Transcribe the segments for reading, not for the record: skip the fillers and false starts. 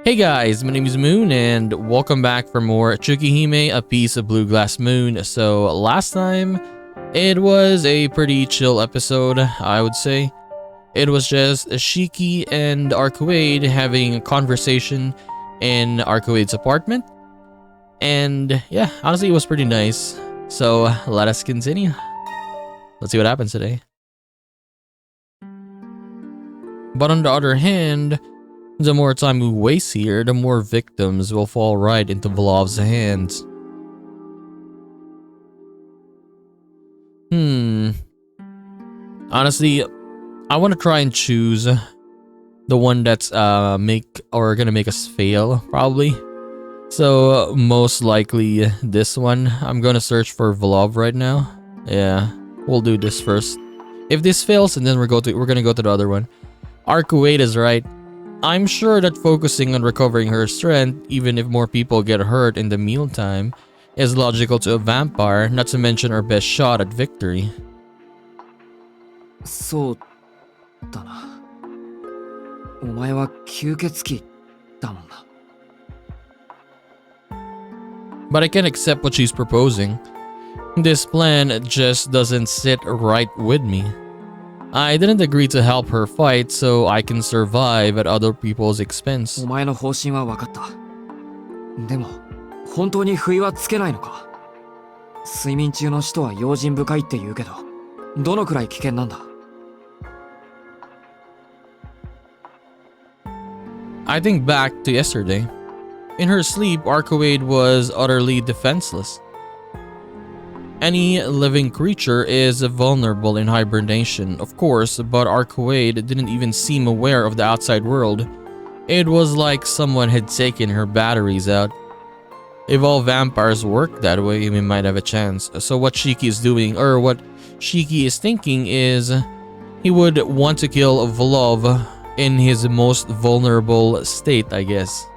Hey guys, my name is Moon and welcome back for more Tsukihime, A Piece of Blue Glass Moon. So last time, it was a pretty chill episode, I would say. It was just Shiki and Arcuade having a conversation in Arcuade's apartment. And yeah, honestly it was pretty nice. So let us continue. Let's see what happens today. But on the other hand, the more time we waste here, the more victims will fall right into Vlov's hands. Honestly, I want to try and choose the one that's gonna make us fail, probably. So most likely this one. I'm gonna search for Vlov right now. Yeah, we'll do this first. If this fails, and then we're gonna go to the other one. Arcuade is right. I'm sure that focusing on recovering her strength, even if more people get hurt in the meantime, is logical to a vampire, not to mention our best shot at victory. そうだな。お前は吸血鬼だもんな。But I can't accept what she's proposing. This plan just doesn't sit right with me. I didn't agree to help her fight so I can survive at other people's expense. お前の方針は分かった。でも、本当に不意はつけないのか。睡眠中の人は用心深いって言うけど、どのくらい危険なんだ。I think back to yesterday. In her sleep, Arcuade was utterly defenseless. Any living creature is vulnerable in hibernation, of course, but Arcuade didn't even seem aware of the outside world. It was like someone had taken her batteries out. If all vampires worked that way, we might have a chance. So what Shiki is doing, or what Shiki is thinking is, he would want to kill Vlov in his most vulnerable state, I guess.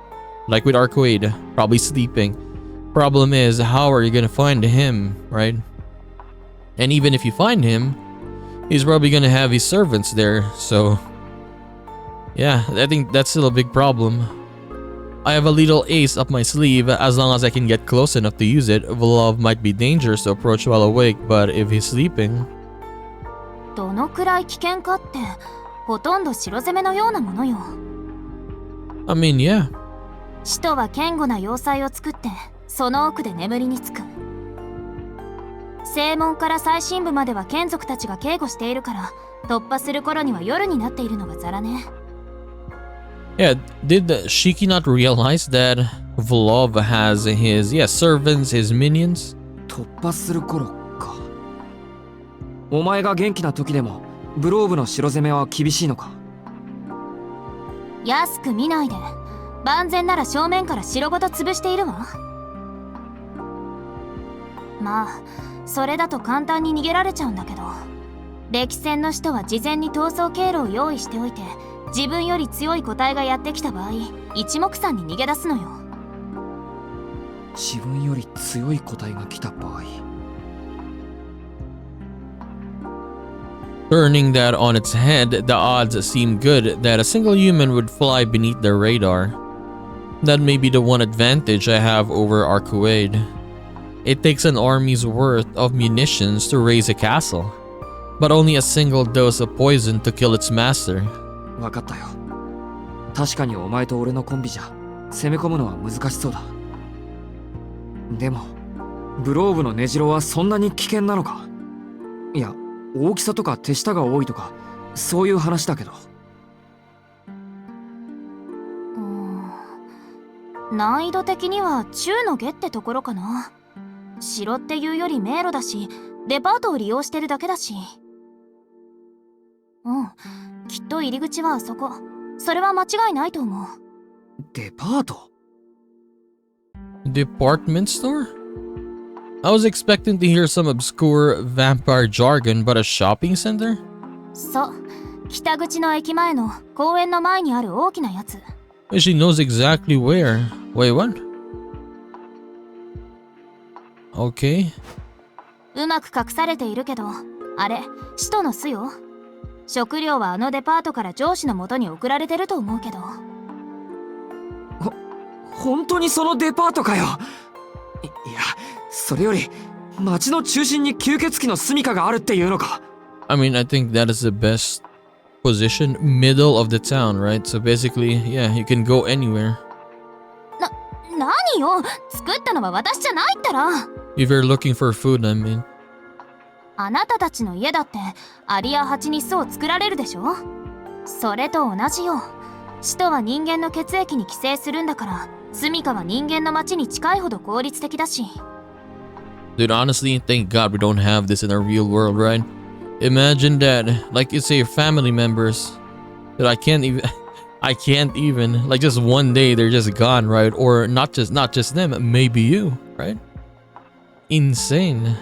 Like with Arcuade, probably sleeping. Problem is, how are you gonna find him, right? And even if you find him, he's probably gonna have his servants there, so... yeah, I think that's still a big problem. I have a little ace up my sleeve. As long as I can get close enough to use it, Vlov might be dangerous to approach while awake, but if he's sleeping... どのくらい危険かって、ほとんど城攻めのようなものよ。I mean, yeah. 使徒は堅固な要塞を作って、その奥で眠りにつく。正門から最深部までは眷属たちが警護しているから、突破する頃には夜になっているのがザラね。Yeah, did Shiki not realize that Vlov has his, servants, his minions? 突破する頃か。お前が元気な時でも、ブローブの城攻めは厳しいのか。安く見ないで。万全なら正面から城ごと潰しているわ。まあそれだと簡単に逃げられちゃうんだけど、歴戦の人は事前に逃走経路を用意しておいて、自分より強い個体がやってきた場合、一目散に逃げ出すのよ。自分より強い個体が来た場合。Turning that on its head, the odds seem good that a single human would fly beneath their radar. That may be the one advantage I have over Arcuade. It takes an army's worth of munitions to raise a castle, but only a single dose of poison to kill its master. 分かったよ。確かにお前と俺のコンビじゃ攻め込むのは難しそうだ。でも、ブローブの根城はそんなに危険なのか。いや、大きさとか手下が多いとか、そういう話だけど。難易度的には中の下ってところかな。城っていうより迷路だし、デパートを利用してるだけだし。きっと入り口はあそこ。それは間違いないと思う。デパート？ Department store? I was expecting to hear some obscure vampire jargon, but a shopping center? そう。北口の駅前の公園の前にある大きなやつ。She knows exactly where. Wait, what? Okay. うまく隠されているけど、あれ、使徒の巣よ。食料はあのデパートから上司の元に送られてると思うけど。本当にそのデパートかよ。いや、それより街の中心に吸血鬼の住処があるっていうのか。I mean, I think that is the best position, middle of the town, right? So basically, yeah, you can go anywhere. 何よ、作ったのは私じゃないったら。If you're looking for food, I mean. あなたたちの家だってアリやハチに巣を作られるでしょ。それと同じよ。使徒は人間の血液に寄生するんだから、住処は人間の町に近いほど効率的だし。Dude, honestly, thank God we don't have this in our real world, right? Imagine that, like you say, your family members that I can't even, like just one day they're just gone, right? Or not just them, maybe you, right? Insane.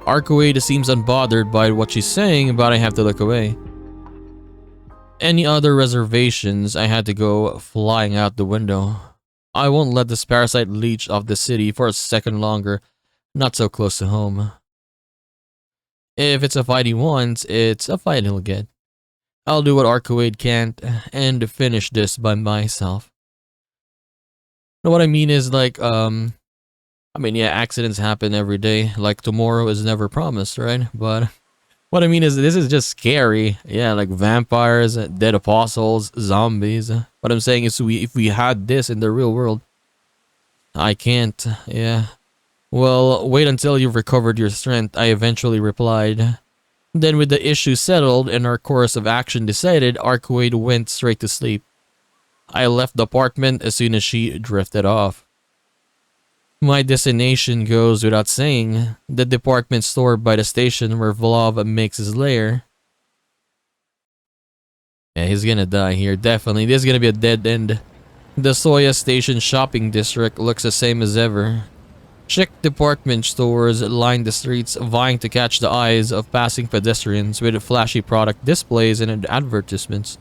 Arcuade seems unbothered by what she's saying, but I have to look away. Any other reservations, I had to go flying out the window. I won't let this parasite leech off the city for a second longer, not so close to home. If it's a fight he wants, it's a fight he'll get. I'll do what Arcuade can't and finish this by myself. Know what I mean is like, yeah, accidents happen every day. Like tomorrow is never promised, right? But what I mean is this is just scary. Yeah, like vampires, dead apostles, zombies. What I'm saying is if we had this in the real world, I can't. Yeah. Well, wait until you've recovered your strength, I eventually replied. Then with the issue settled and our course of action decided, Arcuade went straight to sleep. I left the apartment as soon as she drifted off. My destination goes without saying, the department store by the station where Vlov makes his lair. Yeah, he's gonna die here, definitely. This is gonna be a dead end. The Soya Station shopping district looks the same as ever. Chic department stores line the streets, vying to catch the eyes of passing pedestrians with flashy product displays and advertisements.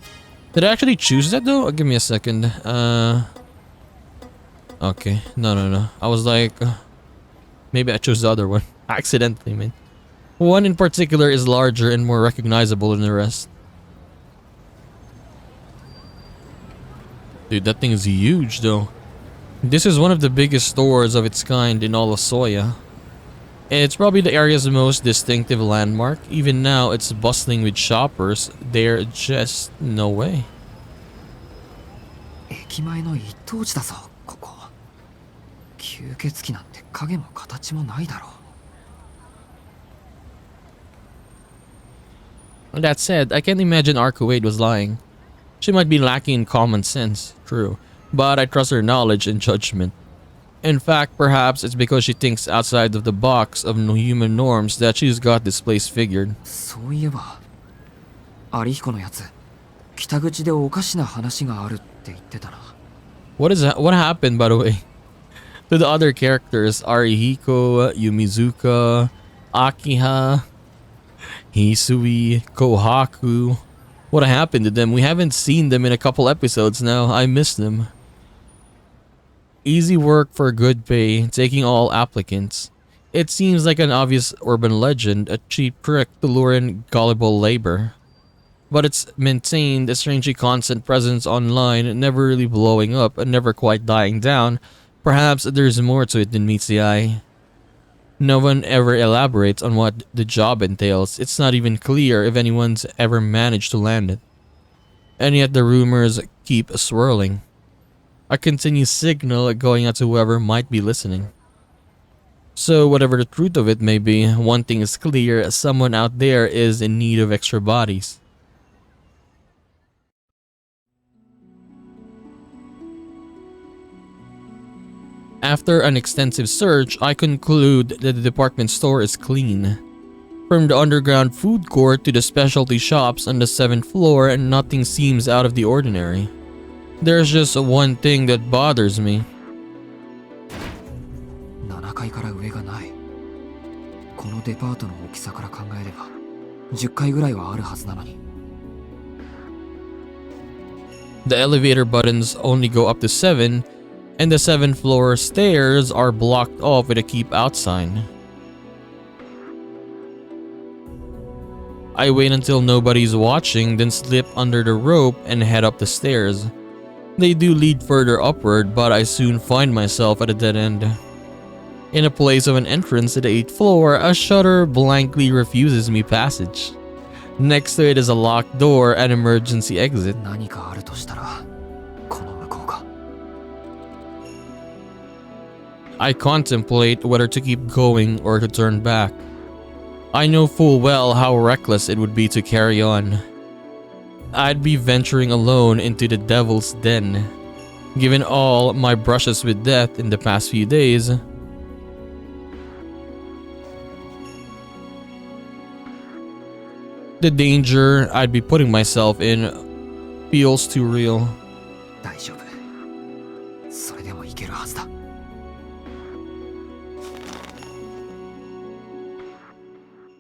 Did I actually choose that though? Give me a second. Okay, no. I was like, maybe I chose the other one. Accidentally, man. One in particular is larger and more recognizable than the rest. Dude, that thing is huge though. This is one of the biggest stores of its kind in all of Soya. It's probably the area's most distinctive landmark. Even now, it's bustling with shoppers. There's just no way. 駅前の一等地だぞ、ここ。吸血鬼なんて影も形もないだろう。 That said, I can't imagine Arcuade was lying. She might be lacking in common sense, true, but I trust her knowledge and judgment. In fact, perhaps it's because she thinks outside of the box of human norms that she's got this place figured. そういえば、有彦のやつ、北口でおかしな話があるって言ってたな。What is that? What happened, by the way? To the other characters, Arihiko, Yumizuka, Akiha, Hisui, Kohaku. What happened to them? We haven't seen them in a couple episodes now. I miss them. Easy work for good pay, taking all applicants. It seems like an obvious urban legend, a cheap trick to lure in gullible labor. But it's maintained a strangely constant presence online, never really blowing up and never quite dying down. Perhaps there's more to it than meets the eye. No one ever elaborates on what the job entails. It's not even clear if anyone's ever managed to land it. And yet the rumors keep swirling. A continuous signal going out to whoever might be listening. So whatever the truth of it may be, one thing is clear, someone out there is in need of extra bodies. After an extensive search, I conclude that the department store is clean. From the underground food court to the specialty shops on the 7th floor, and nothing seems out of the ordinary. There's just one thing that bothers me. 7階から上がない。このデパートの大きさから考えれば、10階ぐらいはあるはずなのに。The elevator buttons only go up to 7, and the 7th floor stairs are blocked off with a keep out sign. I wait until nobody's watching, then slip under the rope and head up the stairs. They do lead further upward, but I soon find myself at a dead end. In a place of an entrance to the 8th floor, a shutter blankly refuses me passage. Next to it is a locked door and emergency exit. 何かあるとしたらこの向こうか。 I contemplate whether to keep going or to turn back. I know full well how reckless it would be to carry on. I'd be venturing alone into the devil's den. Given all my brushes with death in the past few days, the danger I'd be putting myself in feels too real. 大丈夫。それでもいけるはずだ。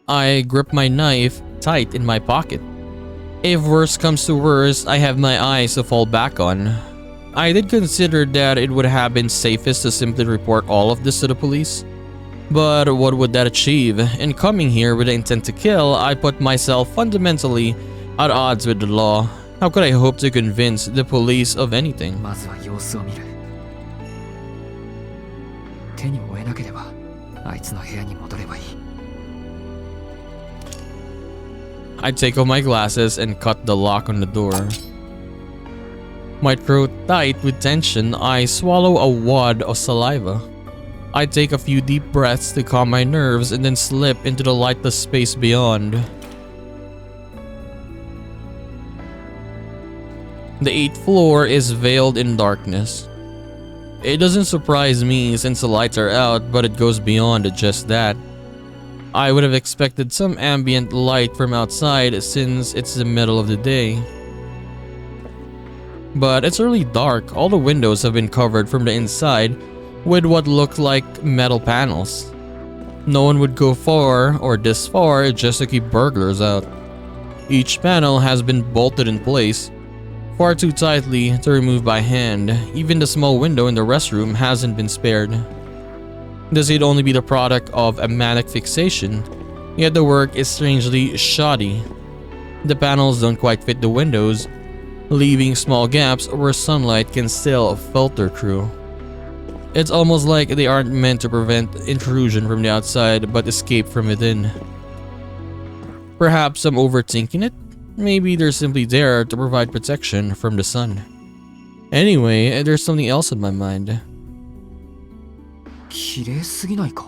I grip my knife tight in my pocket. If worse comes to worse, I have my eyes to fall back on. I did consider that it would have been safest to simply report all of this to the police. But what would that achieve? In coming here with the intent to kill, I put myself fundamentally at odds with the law. How could I hope to convince the police of anything? まずは様子を見る。手に負えなければあいつの部屋に戻ればいい。 I take off my glasses and cut the lock on the door. My throat tight with tension, I swallow a wad of saliva. I take a few deep breaths to calm my nerves and then slip into the lightless space beyond. The 8th floor is veiled in darkness. It doesn't surprise me since the lights are out, but it goes beyond just that. I would have expected some ambient light from outside since it's the middle of the day. But it's early dark. All the windows have been covered from the inside with what look like metal panels. No one would go far or this far just to keep burglars out. Each panel has been bolted in place, far too tightly to remove by hand. Even the small window in the restroom hasn't been spared. This could only be the product of a manic fixation, yet the work is strangely shoddy. The panels don't quite fit the windows, leaving small gaps where sunlight can still filter through. It's almost like they aren't meant to prevent intrusion from the outside but escape from within. Perhaps I'm overthinking it? Maybe they're simply there to provide protection from the sun. Anyway, there's something else in my mind. 綺麗すぎないか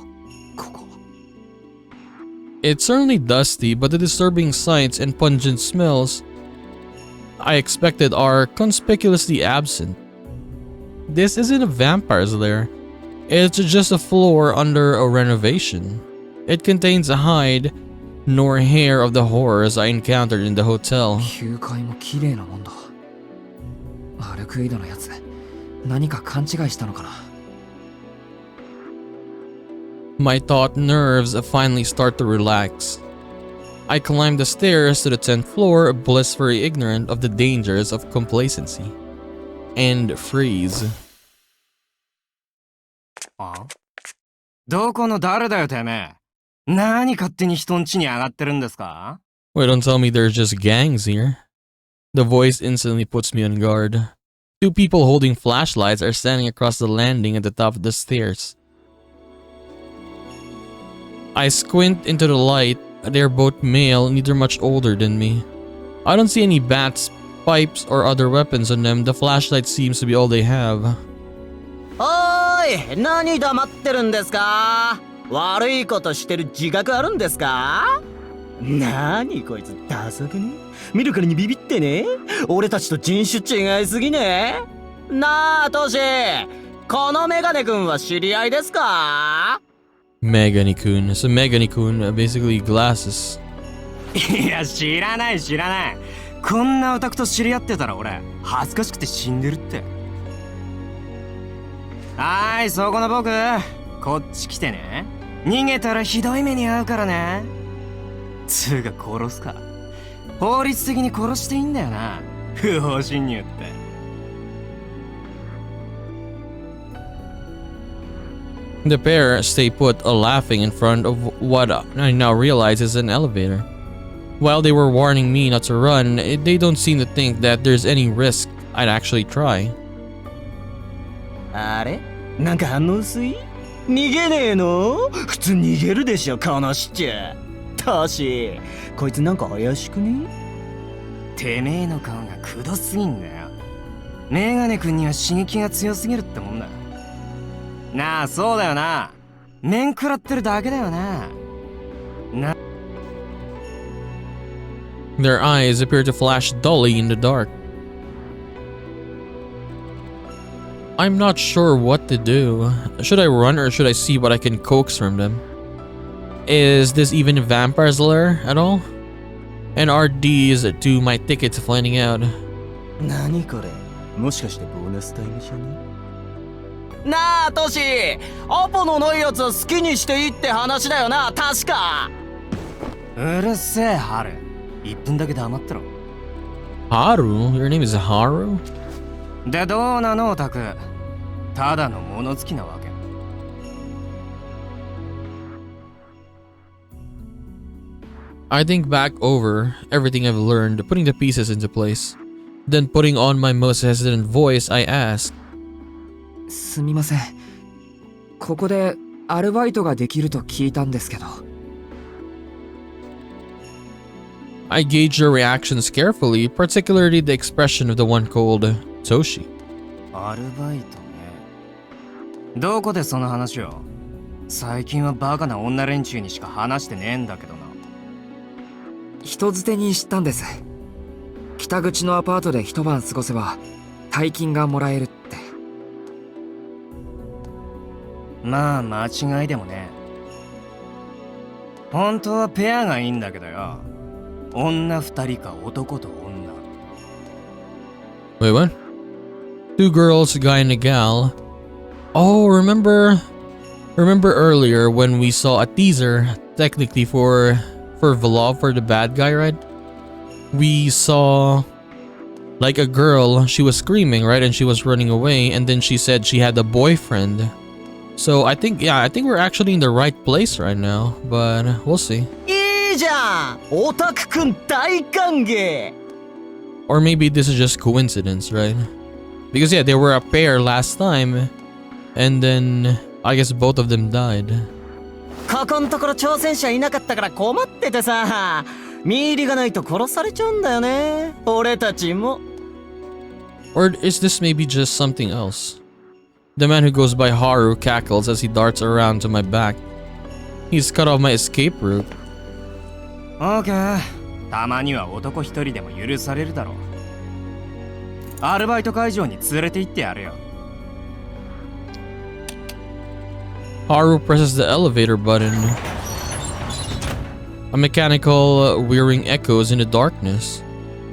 ここ。 It's certainly dusty, but the disturbing sights and pungent smells I expected are conspicuously absent. This isn't a vampire's lair. It's just a floor under a renovation. It contains a hide nor hair of the horrors I encountered in the hotel. 9階も綺麗なもんだ。アルクイドのやつ、何か勘違いしたのかな。 My taut nerves finally start to relax. I climb the stairs to the 10th floor, blissfully ignorant of the dangers of complacency. And freeze. あ？どこの誰だよてめえ。何勝手に人ん家に上がってるんですか？ Wait, don't tell me there's just gangs here. The voice instantly puts me on guard. Two people holding flashlights are standing across the landing at the top of the stairs. I squint into the light. They're both male, neither much older than me. I don't see any bats, pipes, or other weapons on them. The flashlight seems to be all they have. おーい、何黙ってるんですか？悪いことしてる自覚あるんですか？なにこいつダサくね？見るからにビビってね？俺たちと人種違いすぎね？なあトシ、このメガネ君は知り合いですか？ Megani-kun. So Megani-kun, basically glasses. いや知らない知らない。こんなオタクと知り合ってたら俺恥ずかしくて死んでるって。はーい、そこの僕、こっち来てね。逃げたらひどい目に遭うからね。つうか殺すか。法律的に殺していいんだよな。不法侵入って。 The pair stay put, laughing in front of what I now realize is an elevator. While they were warning me not to run, they don't seem to think that there's any risk I'd actually try. あれなんか反応薄い逃げねえの普通逃げるでしょこのしちゃトシこいつなんか怪しくねてめえの顔がくどすぎんだよ。メガネ君には刺激が強すぎるってもんだ。なあ、そうだよな。面食らってるだけだよな。Their eyes appear to flash dully in the dark. I'm not sure what to do. Should I run or should I see what I can coax from them? Is this even a vampire's lair at all? And are these two my tickets to finding out? 何これもしかしてボーナスタイムじゃねなあトシアポのないやつは好きにしていいって話だよな確かうるせえハル。1分だけ黙ってろ。 Haru? Your name is Haru? でどうなのオタク。ただの物好きなわけ。I think back over everything I've learned, putting the pieces into place. Then putting on my most hesitant voice, I ask, すみません。ここでアルバイトができると聞いたんですけど。I gauge your reactions carefully, particularly the expression of the one called Toshi. アルバイトね。どこでその話を。最近はバカな女連中にしか話してねえんだけどな。人づてに知ったんです。北口のアパートで一晩過ごせば大金がもらえるって。まあ間違いでもね。本当はペアがいいんだけどよ。女二人か男と女。 Wait, what? Two girls, a guy and a gal. Oh, remember earlier when we saw a teaser, technically for Vlog, for the bad guy, right? We saw like a girl, she was screaming, right? And she was running away, and then she said she had a boyfriend. So I think we're actually in the right place right now, but we'll see. いいじゃんオタクくん大歓迎 Or maybe this is just coincidence, right? Because yeah, they were a pair last time, and then I guess both of them died. ここんところ挑戦者いなかったから困っててさ見入りがないと殺されちゃうんだよね俺たちも Or is this maybe just something else? The man who goes by Haru cackles as he darts around to my back. He's cut off my escape route. オーケー。たまには男一人でも許されるだろう。アルバイト会場に連れて行ってやるよ。Haru presses the elevator button. A mechanical whirring echoes in the darkness.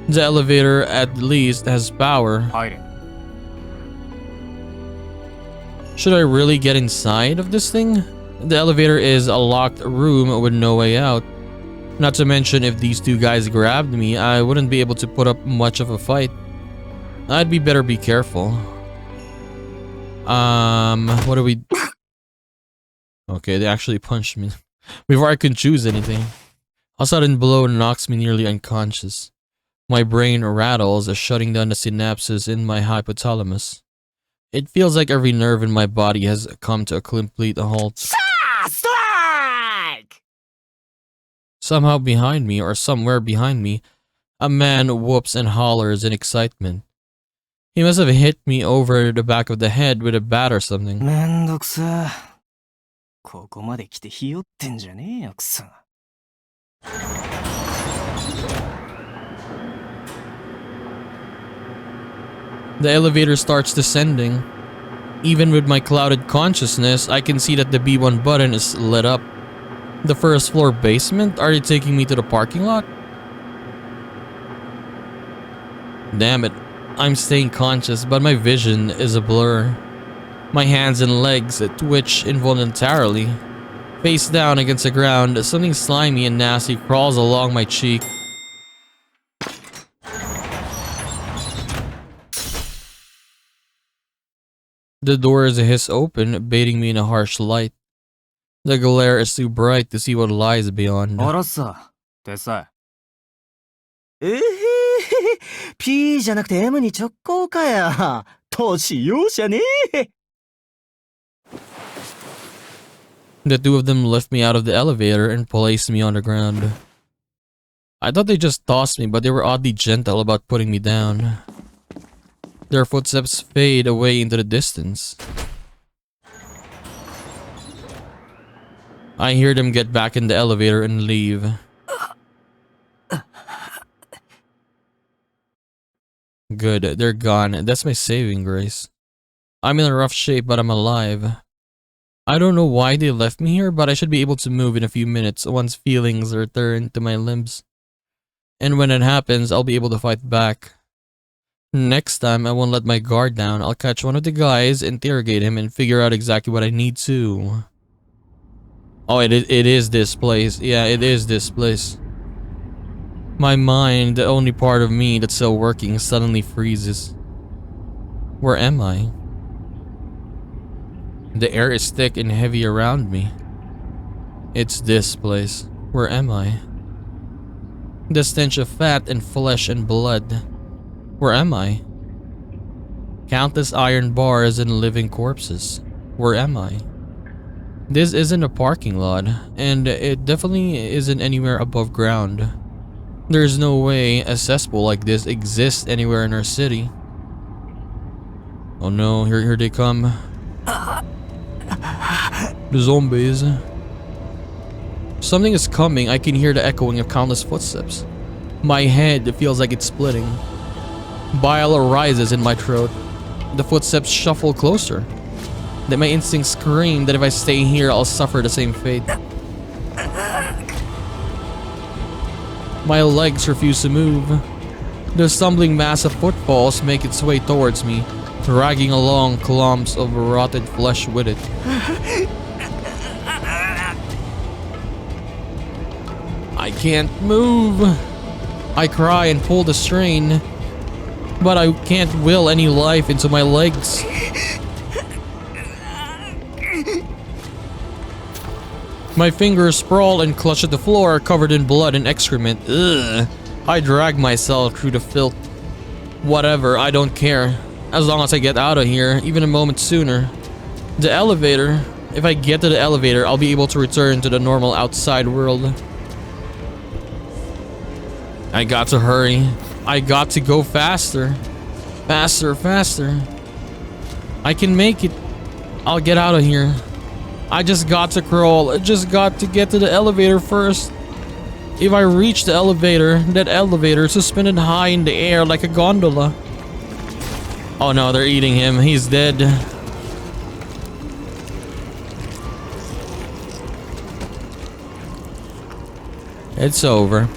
The elevator at least has power. 入れ。 Should I really get inside of this thing? The elevator is a locked room with no way out. Not to mention if these two guys grabbed me, I wouldn't be able to put up much of a fight. I'd better be careful. What do we... Okay, they actually punched me before I could choose anything. A sudden blow knocks me nearly unconscious. My brain rattles, shutting down the synapses in my hypothalamus. It feels like every nerve in my body has come to a complete halt. Strike! Somehow behind me, or somewhere behind me, a man whoops and hollers in excitement. He must have hit me over the back of the head with a bat or something. めんどくさ。ここまで来てひよってんじゃねえよ、くそ。The elevator starts descending. Even with my clouded consciousness, I can see that the B1 button is lit up. The first floor basement? Are they taking me to the parking lot? Damn it. I'm staying conscious, but my vision is a blur. My hands and legs twitch involuntarily. Face down against the ground, something slimy and nasty crawls along my cheek. The door is a hiss open, baiting me in a harsh light. The glare is too bright to see what lies beyond. あらさ、てさ。えへへ、P じゃなくて M に直行かや。年容赦ねえ。The two of them lift me out of the elevator and place me on the ground. I thought they just tossed me, but they were oddly gentle about putting me down. Their footsteps fade away into the distance. I hear them get back in the elevator and leave. Good, they're gone. That's my saving grace. I'm in a rough shape, but I'm alive. I don't know why they left me here, but I should be able to move in a few minutes once feelings return to my limbs. And when it happens, I'll be able to fight back. Next time, I won't let my guard down. I'll catch one of the guys, interrogate him, and figure out exactly what I need to. Oh, it is this place. Yeah, it is this place. My mind, the only part of me that's still working, suddenly freezes. Where am I? The air is thick and heavy around me. It's this place. Where am I? The stench of fat and flesh and blood. Where am I? Countless iron bars and living corpses. Where am I? This isn't a parking lot, and it definitely isn't anywhere above ground. There's no way a cesspool like this exists anywhere in our city. Oh no, here they come. The zombies. Something is coming. I can hear the echoing of countless footsteps. My head feels like it's splitting. Bile arises in my throat. The footsteps shuffle closer. Then my instincts scream that if I stay here, I'll suffer the same fate. My legs refuse to move. The stumbling mass of footfalls make its way towards me, dragging along clumps of rotted flesh with it. I can't move. I cry and pull the strain, but I can't will any life into my legs. My fingers sprawl and clutch at the floor, covered in blood and excrement. Ugh. I drag myself through the filth. Whatever, I don't care. As long as I get out of here, even a moment sooner. The elevator. If I get to the elevator, I'll be able to return to the normal outside world. I got to hurry. I got to go faster. Faster, faster. I can make it. I'll get out of here. I just got to crawl. I just got to get to the elevator first. If I reach the elevator, that elevator is suspended high in the air like a gondola. Oh no, they're eating him. He's dead. It's over.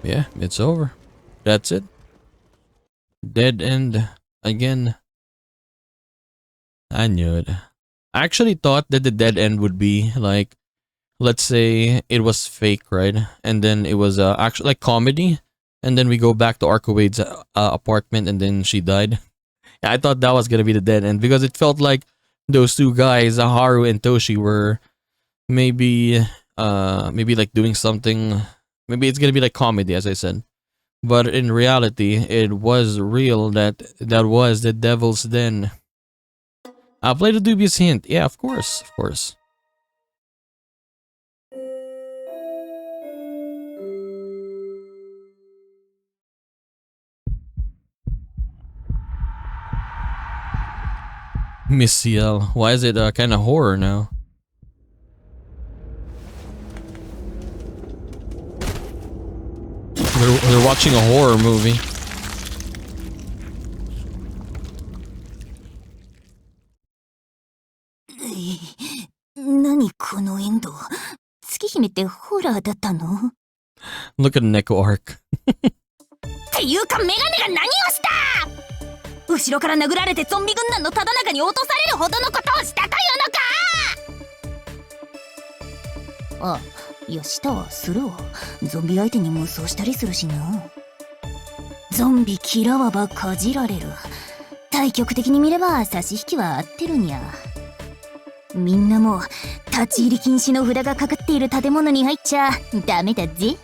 Yeah, it's over. That's it. Dead end again. I knew it. I actually thought that the dead end would be like, let's say it was fake, right? And then it was actually like comedy. And then we go back to Arcowade's apartment and then she died. Yeah, I thought that was gonna be the dead end because it felt like those two guys, Haru and Toshi, were maybe like doing something. Maybe it's gonna be like comedy, as I said. But in reality, it was real. That was the Devil's Den. I'll play the dubious hint. Yeah, of course, of course. Miss CL. Why is it kind of horror now? They're watching a horror movie. Look at Neko arc. っていうかメガネが何をした！後ろから殴られてゾンビ軍団のただ中に落とされるほどのことをしたというのか！あ、いやしたわ、するわ。ゾンビ相手に無双したりするしな。ゾンビ嫌わばかじられる。対極的に見れば差し引きは合ってるにゃ。みんなも立ち入り禁止の札がかかっている建物に入っちゃダメだぜ。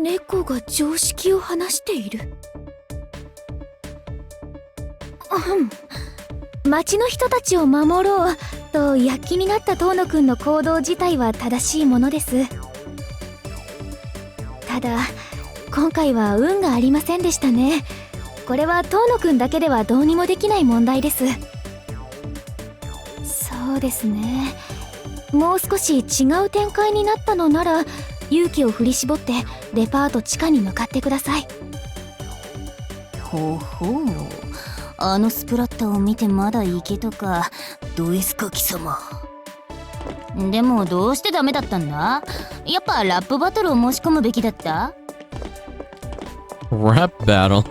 猫が常識を話している。町の人たちを守ろうと躍起になった遠野くんの行動自体は正しいものです。ただ今回は運がありませんでしたね。これは遠野くんだけではどうにもできない問題です。そうですね、もう少し違う展開になったのなら勇気を振り絞ってデパート地下に向かってください。ほほう、あのスプラッタを見てまだいけとか、どうですか貴様。でもどうしてダメだったんだ。やっぱラップバトルを申し込むべきだった。 Rap battle.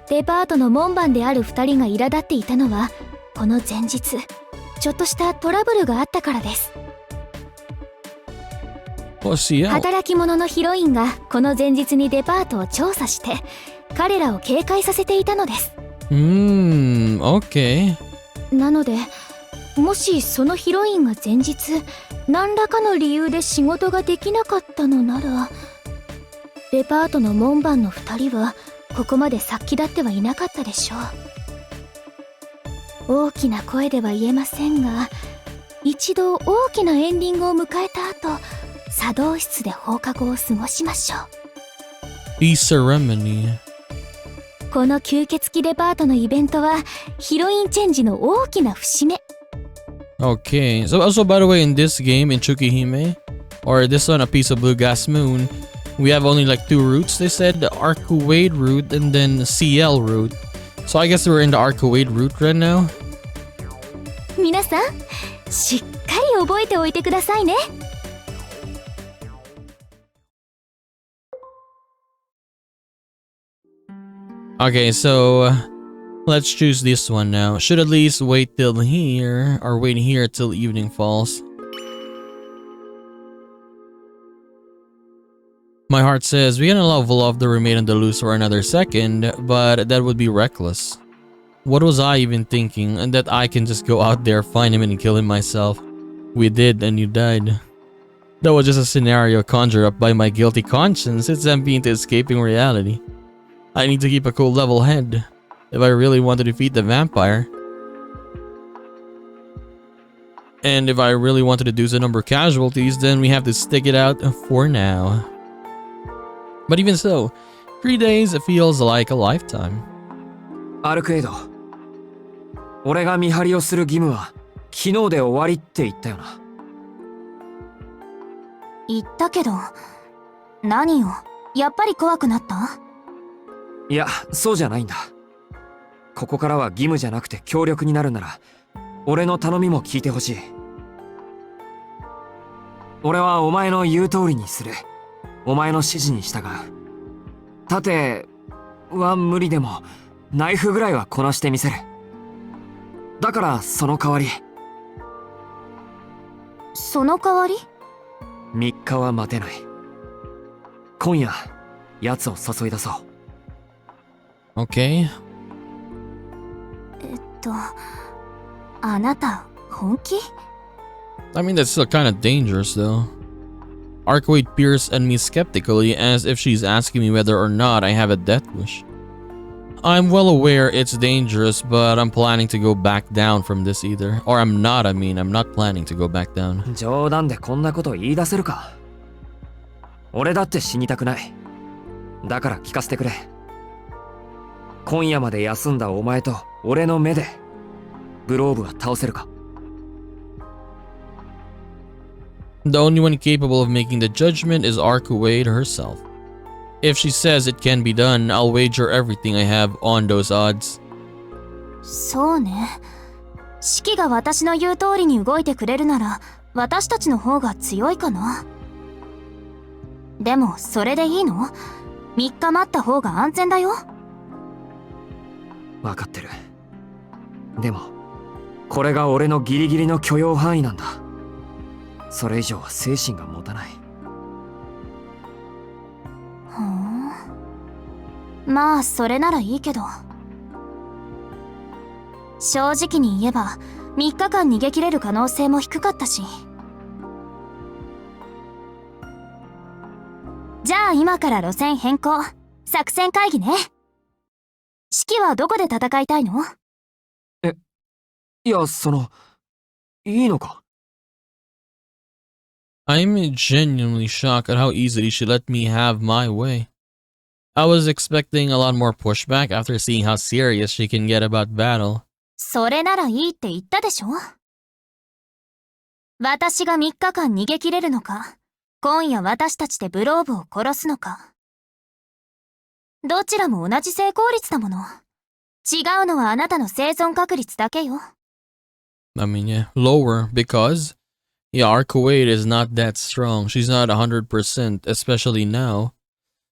デパートの門番である2人が苛立っていたのはこの前日ちょっとしたトラブルがあったからです。働き者のヒロインがこの前日にデパートを調査して彼らを警戒させていたのです。OK。 なのでもしそのヒロインが前日何らかの理由で仕事ができなかったのなら、デパートの門番の2人はここまで殺気立ってはいなかったでしょう。大きな声では言えませんが、一度大きなエンディングを迎えた後、茶道室で放課後を過ごしましょう。いいセレモニー。この吸血鬼デパートのイベントはヒロインチェンジの大きな節目。 Okay, so also by the way, in this game, in Tsukihime, or this one, A Piece of Blue Gas Moon, we have only like 2 routes, they said, the Arcuade route and then the CL route. So I guess we're in the Arcuade route right now. 皆さんしっかり覚えておいてくださいね。Okay, so let's choose this one now. Should at least wait till here, or wait here till evening falls. My heart says we can level off the Remain on the Loose for another second, but that would be reckless. What was I even thinking? And that I can just go out there, find him and kill him myself. We did, and you died. That was just a scenario conjured up by my guilty conscience. It's empty into escaping reality. I need to keep a cool level head if I really want to defeat the vampire. And if I really want to reduce the number of casualties, then we have to stick it out for now. But even so, 3 days feels like a lifetime. アルクエイド、俺が見張りをする義務は昨日で終わりって言ったよな。言ったけど、何よ、やっぱり怖くなった？いや、そうじゃないんだ。ここからは義務じゃなくて協力になるなら、俺の頼みも聞いてほしい。俺はお前の言う通りにする。お前の指示に従う。盾は無理でも、ナイフぐらいはこなしてみせる。だからその代わり。その代わり？3日は待てない。今夜、奴を誘い出そう。Okay. あなた、本気？ I mean, that's still kind of dangerous though. Arcuade peers at me skeptically as if she's asking me whether or not I have a death wish. I'm well aware it's dangerous, but I'm planning to go back down from this either. Or I'm not planning to go back down. 冗談でこんなこと言い出せるか？俺だって死にたくない。だから聞かせてくれ。今夜まで休んだお前と俺の目でグローブは倒せるか？ The only one capable of making the judgment is Arcuade herself. If she says it can be done, I'll wager everything I have on those odds. そうね。シキが私の言う通りに動いてくれるなら、私たちの方が強いかな。でも、それでいいの？3日待った方が安全だよ。分かってる。でも、これが俺のギリギリの許容範囲なんだ。それ以上は精神が持たない。まあそれならいいけど、正直に言えば3日間逃げ切れる可能性も低かったし。じゃあ今から路線変更。作戦会議ね。指揮はどこで戦いたいの？いや、いいのか？ I'm genuinely shocked at how easily she let me have my way. I was expecting a lot more pushback after seeing how serious she can get about battle. それならいいって言ったでしょ？私が3日間逃げ切れるのか、今夜私たちでブローブを殺すのか。どちらも同じ成功率だもの。違うのはあなたの生存確率だけよ。I mean, yeah, lower because, yeah, our Kuwait is not that strong. She's not 100%, especially now.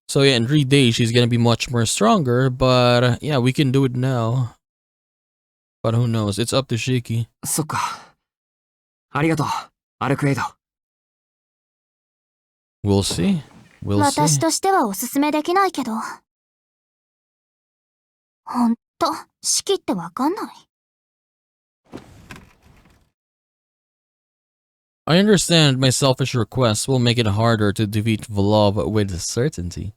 So yeah, in 3 days she's gonna be much more stronger, but yeah, we can do it now. But who knows? It's up to Shiki. そっか。ありがとう、アルクエイド。We'll see. We'll 私 see. としてはおすすめできないけど。ほんと、指揮ってわかんない。I understand my selfish requests will make it harder to defeat Vlov with certainty.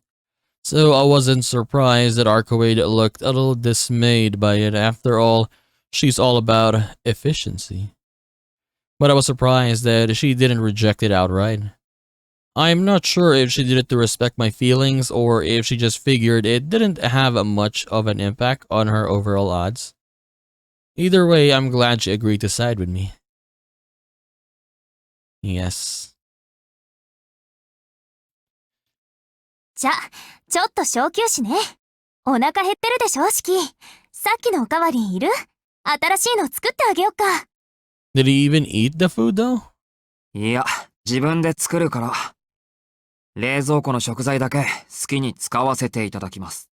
So I wasn't surprised that Arkoade looked a little dismayed by it. After all, she's all about efficiency. But I was surprised that she didn't reject it outright. I'm not sure if she did it to respect my feelings or if she just figured it didn't have much of an impact on her overall odds. Either way, I'm glad she agreed to side with me. Yes. じゃ、ちょっと小休止ね。お腹減ってるでしょ、シキ。さっきのおかわりいる？新しいの作ってあげよっか。Did he even eat the food though? いや、自分で作るから。冷蔵庫の食材だけ好きに使わせていただきます。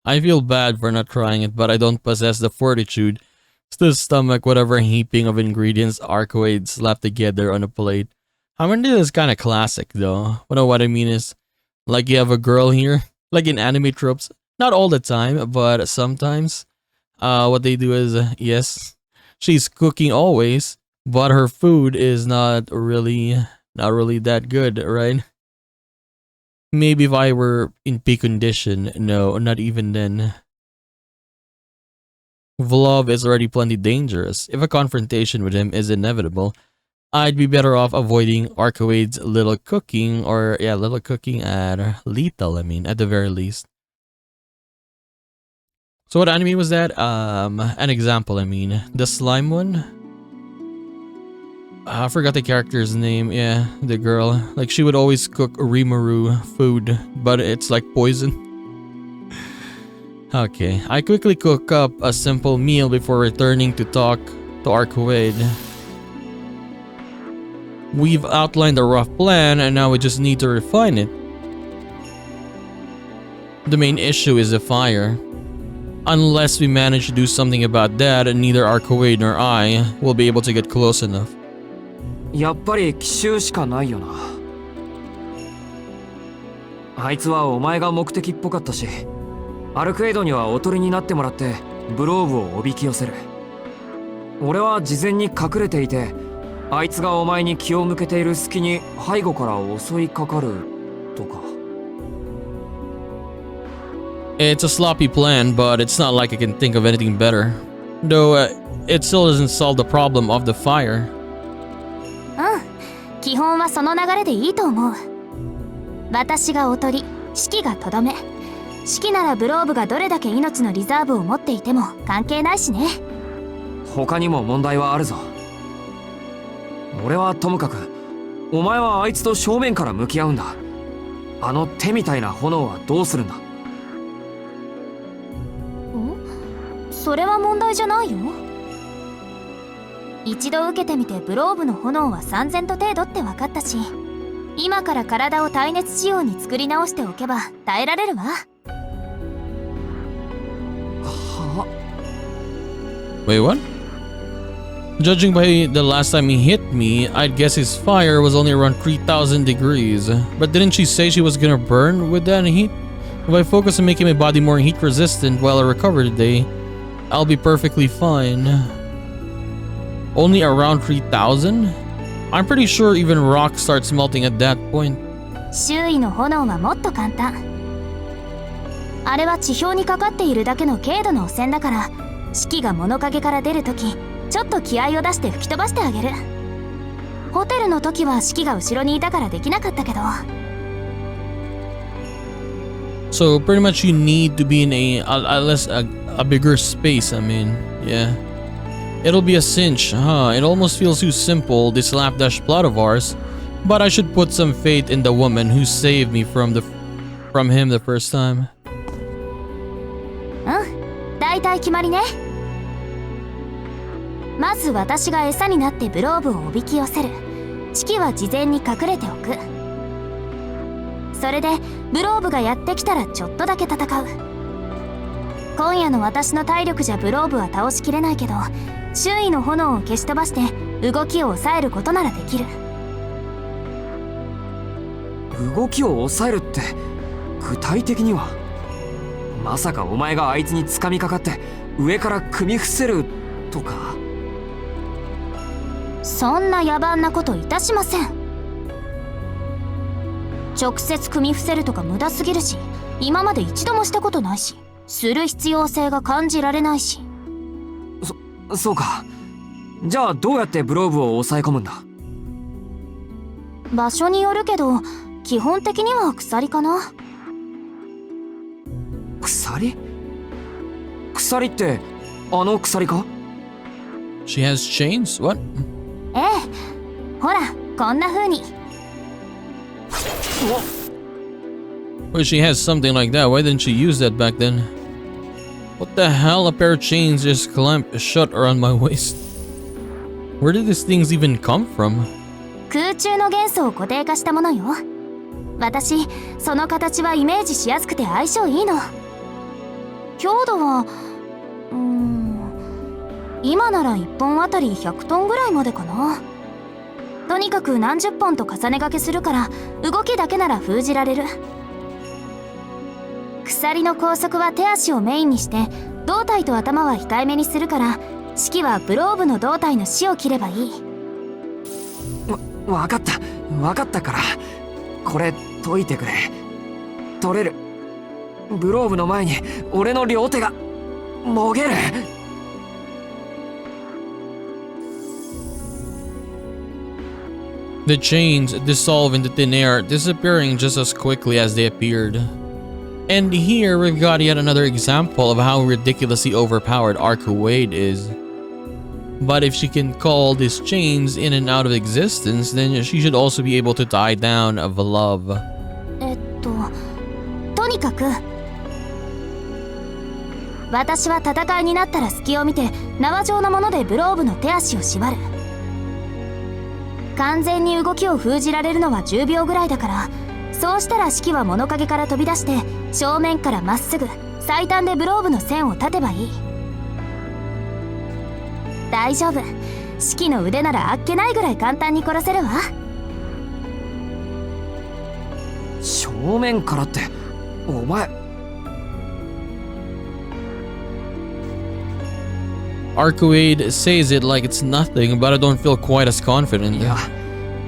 I feel bad for not trying it, but I don't possess the fortitude to stomach whatever heaping of ingredients Arkoade slapped together on a plate. I mean, this is kind of classic though. You know what I mean is, like you have a girl here, like in anime tropes. Not all the time, but sometimes. What they do is, yes, she's cooking always, but her food is not really that good, right? Maybe if I were in peak condition, no, not even then. Vlov is already plenty dangerous. If a confrontation with him is inevitable, I'd be better off avoiding Arkoade's little cooking, or yeah, little cooking at lethal, I mean, at the very least. So what anime was that? An example, I mean. The slime one? I forgot the character's name. Yeah, the girl. Like, she would always cook Rimuru food, but it's like poison. Okay, I quickly cook up a simple meal before returning to talk to Arkoade. We've outlined a rough plan, and now we just need to refine it. The main issue is the fire. Unless we manage to do something about that, neither Arkoade nor I will be able to get close enough. やっぱり奇襲しかないよな。あいつはお前が目的っぽかったし、アルクエイドにはおとりになってもらってブローブをおびき寄せる。俺は事前に隠れていて、あいつがお前に気を向けている隙に背後から襲いかかるとか。It's a sloppy plan, but it's not like I can think of anything better. Though, it still doesn't solve the problem of the fire. うん、基本はその流れでいいと思う。私がおとり、指揮がとどめ。指揮ならブローブがどれだけ命のリザーブを持っていても関係ないしね。他にも問題はあるぞ。俺はともかく、お前はあいつと正面から向き合うんだ。あの手みたいな炎はどうするんだ？それは問題じゃないよ。一度受けてみてブローブの炎は3000度程度って分かったし、今から体を耐熱仕様に作り直しておけば耐えられるわ。は？ Wait, what? Judging by the last time he hit me, I'd guess his fire was only around 3000 degrees. But didn't she say she was gonna burn with that heat? If I focus on making my body more heat resistant while I recover today, I'll be perfectly fine. Only around 3000? I'm pretty sure even rock starts melting at that point. 周囲の炎はもっと簡単。あれは地表にかかっているだけの軽度の汚染だから、シキが物陰から出るときちょっと気合を出して吹き飛ばしてあげる。ホテルの時はシキが後ろにいたからできなかったけど。 So pretty much you need to be in a bigger space. I mean, yeah. It'll be a cinch, huh? It almost feels too simple, this slapdash plot of ours. But I should put some faith in the woman who saved me from him the first time. うん、だいたい決まりね。まず私が餌になってブローブをおびき寄せる。シキは事前に隠れておく。それでブローブがやってきたらちょっとだけ戦う。今夜の私の体力じゃブローブは倒しきれないけど、周囲の炎を消し飛ばして動きを抑えることならできる。動きを抑えるって具体的には？まさかお前があいつに掴みかかって上から組み伏せるとか？そんな野蛮なこといたしません。直接組み伏せるとか無駄すぎるし、今まで一度もしたことないし、する必要性が感じられないし。そうか。じゃあどうやってブローブを抑え込むんだ？場所によるけど、基本的には鎖かな。鎖？鎖ってあの鎖か？ She has chains? What? ええ、ほらこんな風に。Well, she has something like that. Why didn't she use that back then? What the hell? A pair of chains just clamped shut around my waist. Where did these things even come from? 空中の元素を固定化したものよ。私その形はイメージしやすくて相性いいの。強度は今なら1本あたり100トンぐらいまでかな。とにかく何十本と重ね掛けするから動きだけなら封じられる。鎖の拘束は手足をメインにして胴体と頭は控えめにするから、シキはブローブの胴体の死を切ればいい。わかったから、これ解いてくれ。取れる。ブローブの前に俺の両手がもげる。The chains dissolve into thin air, disappearing just as quickly as they appeared. And here we've got yet another example of how ridiculously overpowered Arcuade is. But if she can call these chains in and out of existence, then she should also be able to tie down a love. とにかく私は戦いになったら隙を見て縄状のものでブローブの手足を縛る。完全に動きを封じられるのは10秒ぐらいだから、そうしたらシキは物陰から飛び出して正面からまっすぐ最短でブローブの線を立てばいい。大丈夫、シキの腕ならあっけないぐらい簡単に殺せるわ。正面からってお前。Arcuade says it like it's nothing, but I don't feel quite as confident. いや、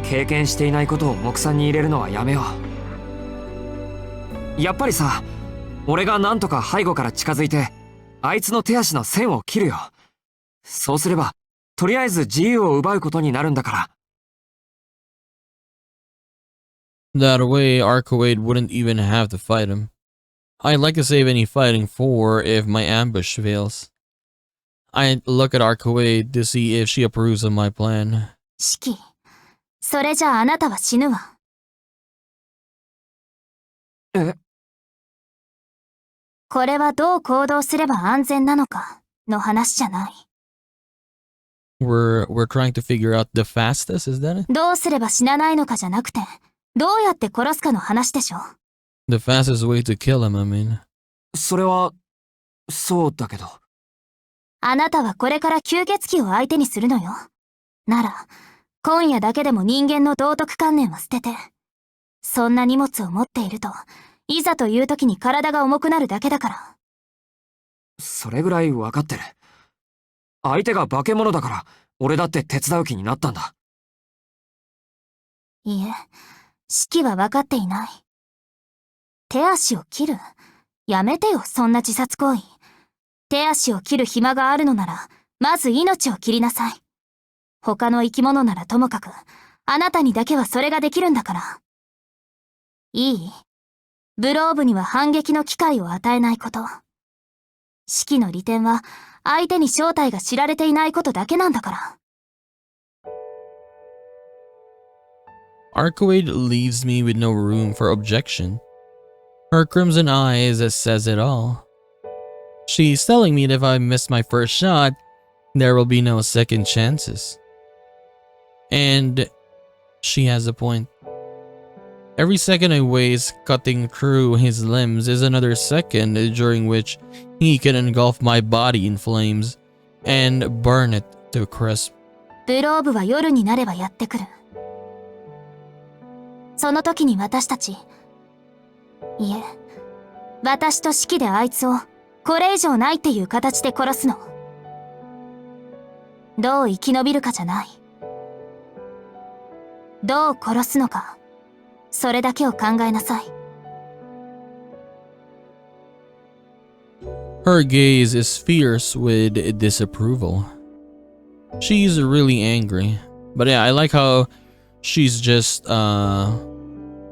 経験していないことを目算に入れるのはやめよう。やっぱりさ、俺がなんとか背後から近づいてあいつの手足の線を切るよ。そうすればとりあえず自由を奪うことになるんだから。That way, Arcuade wouldn't even have to fight him. I'd like to save any fighting for if my ambush fails. I'd look at Arcuade to see if she approves of my plan. シキ、それじゃああなたは死ぬわ。え？これはどう行動すれば安全なのかの話じゃない。We're trying to figure out the fastest, is that it? どうすれば死なないのかじゃなくて、どうやって殺すかの話でしょ。The fastest way to kill him, I mean. それはそうだけど。あなたはこれから吸血鬼を相手にするのよ。なら、今夜だけでも人間の道徳観念を捨てて。そんな荷物を持っていると、いざという時に体が重くなるだけだから。それぐらい分かってる。相手が化け物だから、俺だって手伝う気になったんだ。いえ、式は分かっていない。手足を切る？やめてよ、そんな自殺行為。手足を切る暇があるのなら、まず命を切りなさい。他の生き物ならともかく、あなたにだけはそれができるんだから。いい？ブローブには反撃の機会を与えないこと。式の利点は、相手に正体が知られていないことだけなんだから。Archwade leaves me with no room for objection. Her crimson eyes says it all. She's telling me that if I miss my first shot, there will be no second chances. And she has a point. Every second I waste cutting through his limbs is another second during which he can engulf my body in flames and burn it to a crisp. ブローブは夜になればやってくる。その時に私たち、いえ、私と式であいつをこれ以上ないっていう形で殺すの。どう生き延びるかじゃない。どう殺すのか、それだけを考えなさい。Her gaze is fierce with disapproval. She's really angry. But yeah, I like how she's just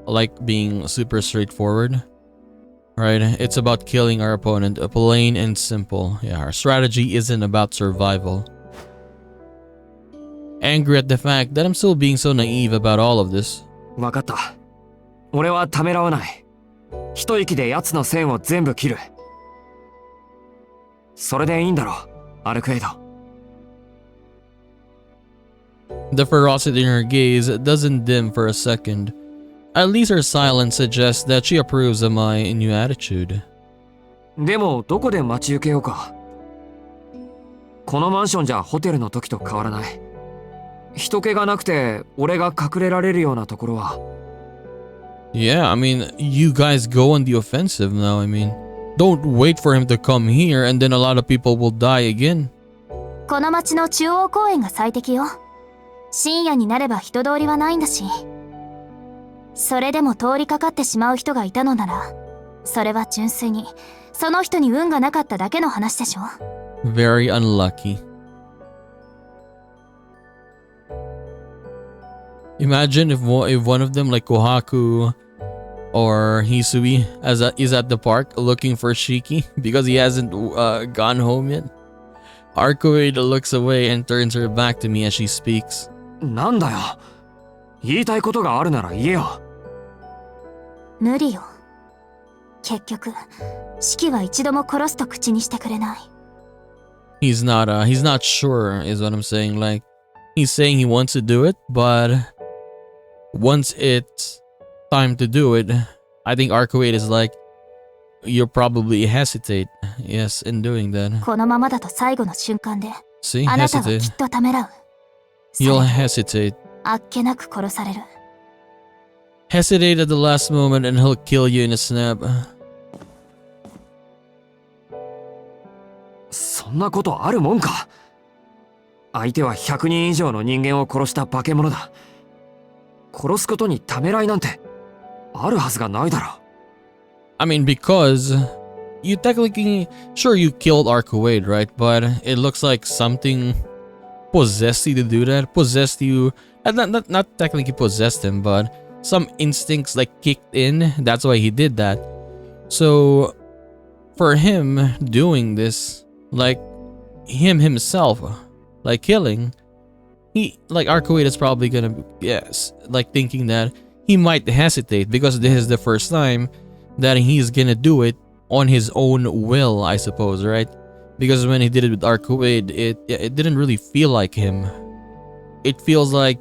like being super straightforward. Right? It's about killing our opponent, plain and simple. Yeah, our strategy isn't about survival. Angry at the fact that I'm still being so naive about all of this. わかった。俺はためらわない。一息で奴の線を全部切る。それでいいんだろう、アルクエイド。The ferocity in her gaze doesn't dim for a second. At least her silence suggests that she approves of my new attitude. でもどこで待ち受けようか。このマンションじゃホテルの時と変わらない。人気がなくて俺が隠れられるようなところは。Yeah, I mean, you guys go on the offensive now. I mean, don't wait for him to come here and then a lot of people will die again. この町の中央公園が最適よ。深夜になれば人通りはないんだし。それでも通りかかってしまう人がいたのなら、それは純粋にその人に運がなかっただけの話でしょ。Very unlucky. Imagine if one of them, like Kohaku or Hisui, is at the park looking for Shiki because he hasn't gone home yet. Arkoid looks away and turns her back to me as she speaks. なんだよ。言いたいことがあるなら言えよ。無理よ。結局、式は一度も殺すと口にしてくれない。He's not sure, is what I'm saying. Like, he's saying he wants to do it, but once it's time to do it, I think Arkoid is like, you'll probably hesitate, yes, in doing that. このままだと最後の瞬間で、 See, あなたはき hesitate. っとためらう。 You'll 最後 hesitate. あっけなく殺される。Hesitate at the last moment and he'll kill you in a snap. そんなことあるもんか。相手は100人以上の人間を殺した化け物だ。殺すことにためらいなんてあるはずがないだろう。I mean, because you technically, sure, you killed Arkoid, right? But it looks like something possessed you to do that. Possessed you, not technically possessed him, but some instincts like kicked in. That's why he did that. So for him doing this, like himself, like killing, he, like Arkoid is probably gonna, yes, like thinking that he might hesitate because this is the first time that he's gonna do it on his own will, I suppose, right? Because when he did it with Arkoid, it didn't really feel like him. It feels like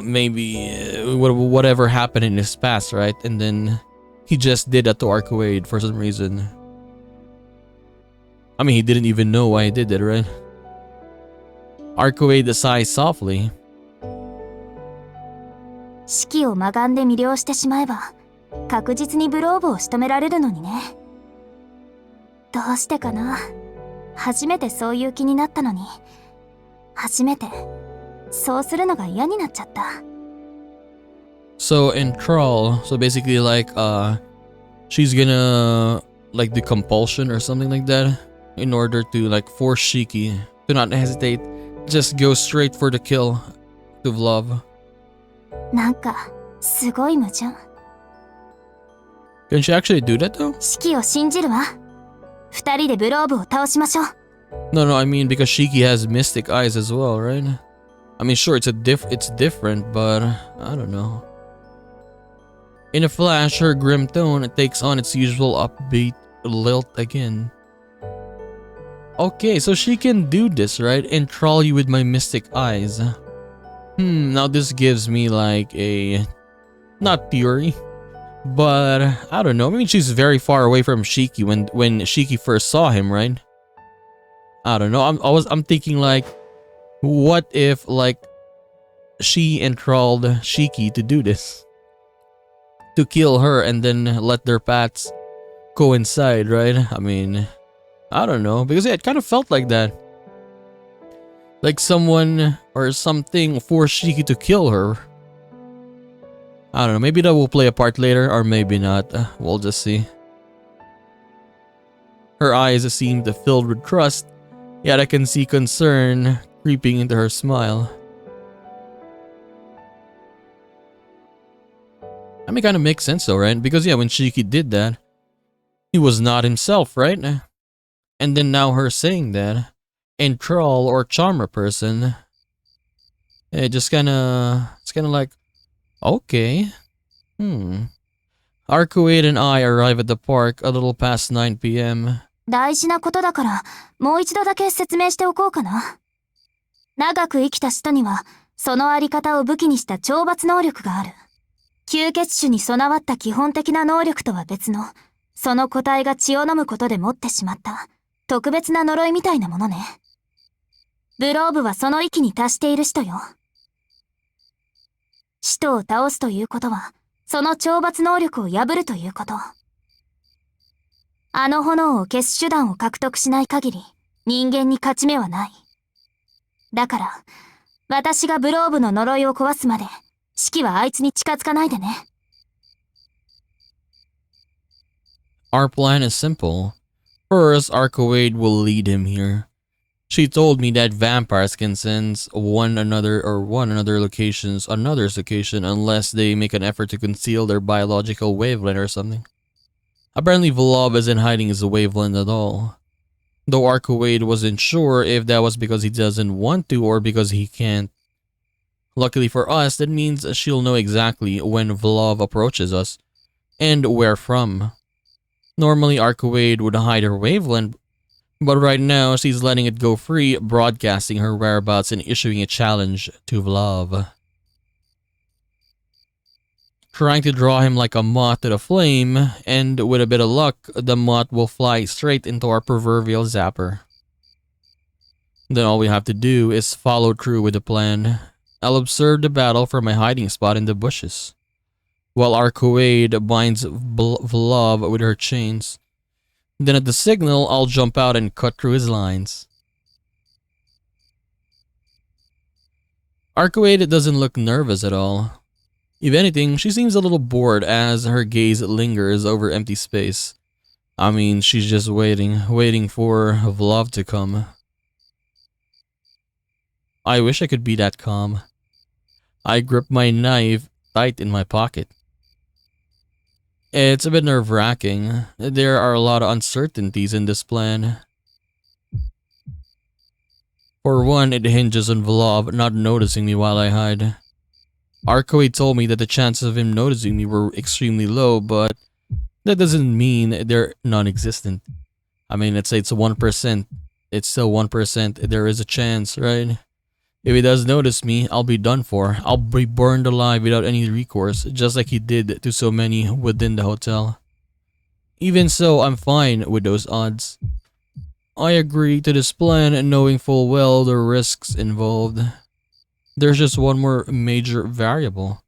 maybe whatever happened in his past, right? And then he just did that to Arkoid for some reason. I mean, he didn't even know why he did that, right? Arkoid sighs softly. 式をまがんで魅了してしまえば確実にブローブを仕留められるのにね。どうしてかな。初めてそういう気になったのに、初めてそうするのが嫌になっちゃった。So in Troll, so basically like she's gonna like do compulsion or something like that in order to like force Shiki to not hesitate, just go straight for the kill to Vlov. なんかすごい無茶。 Can she actually do that though? シキを信じるわ。二人でブローブを倒しましょう。 No, I mean because Shiki has mystic eyes as well, right? I mean, sure, it's different, but I don't know. In a flash, her grim tone takes on its usual upbeat lilt again. Okay, so she can do this, right? Enthrall you with my mystic eyes. Now this gives me like a... not theory, but I don't know. I mean, she's very far away from Shiki when Shiki first saw him, right? I don't know. I'm thinking like, what if like she enthralled Shiki to do this? To kill her and then let their paths coincide, right? I mean, I don't know, because yeah, it kind of felt like that. Like someone or something forced Shiki to kill her. I don't know, maybe that will play a part later or maybe not. We'll just see. Her eyes seemed filled with trust, yet I can see concern creeping into her smile. I mean, kind of makes sense though, right? Because yeah, when Shiki did that, he was not himself, right? And then now her saying that, enthrall or charm a person, it just it's kind of like, okay. Arcuade and I arrive at the park a little past 9 p.m. 大事なことだから、もう一度だけ説明しておこうかな。長く生きた人には、そのあり方を武器にした懲罰能力がある。吸血種に備わった基本的な能力とは別の、その個体が血を飲むことで持ってしまった、特別な呪いみたいなものね。ブローブはその域に達している人よ。使徒を倒すということは、その懲罰能力を破るということ。あの炎を消す手段を獲得しない限り、人間に勝ち目はない。だから、私がブローブの呪いを壊すまで、シキはあいつに近づかないでね。Our plan is simple. First, Arcuade will lead him here. She told me that vampires can sense one another location's another's location unless they make an effort to conceal their biological wavelength or something. Apparently Vlov isn't hiding his wavelength at all. Though Arcuade wasn't sure if that was because he doesn't want to or because he can't. Luckily for us, that means she'll know exactly when Vlov approaches us, and where from. Normally Arcuade would hide her wavelength, but right now she's letting it go free, broadcasting her whereabouts and issuing a challenge to Vlov. Trying to draw him like a moth to the flame, and with a bit of luck, the moth will fly straight into our proverbial zapper. Then all we have to do is follow through with the plan. I'll observe the battle from my hiding spot in the bushes, while Arcuade binds Vlov with her chains. Then at the signal, I'll jump out and cut through his lines. Arcuade doesn't look nervous at all. If anything, she seems a little bored as her gaze lingers over empty space. I mean, she's just waiting for Vlov to come. I wish I could be that calm. I grip my knife tight in my pocket. It's a bit nerve-wracking. There are a lot of uncertainties in this plan. For one, it hinges on Vlov not noticing me while I hide. Arcuade told me that the chances of him noticing me were extremely low, but that doesn't mean they're non-existent. I mean, let's say it's 1%. It's still 1%. There is a chance, right? If he does notice me, I'll be done for. I'll be burned alive without any recourse, just like he did to so many within the hotel. Even so, I'm fine with those odds. I agree to this plan, knowing full well the risks involved. There's just one more major variable.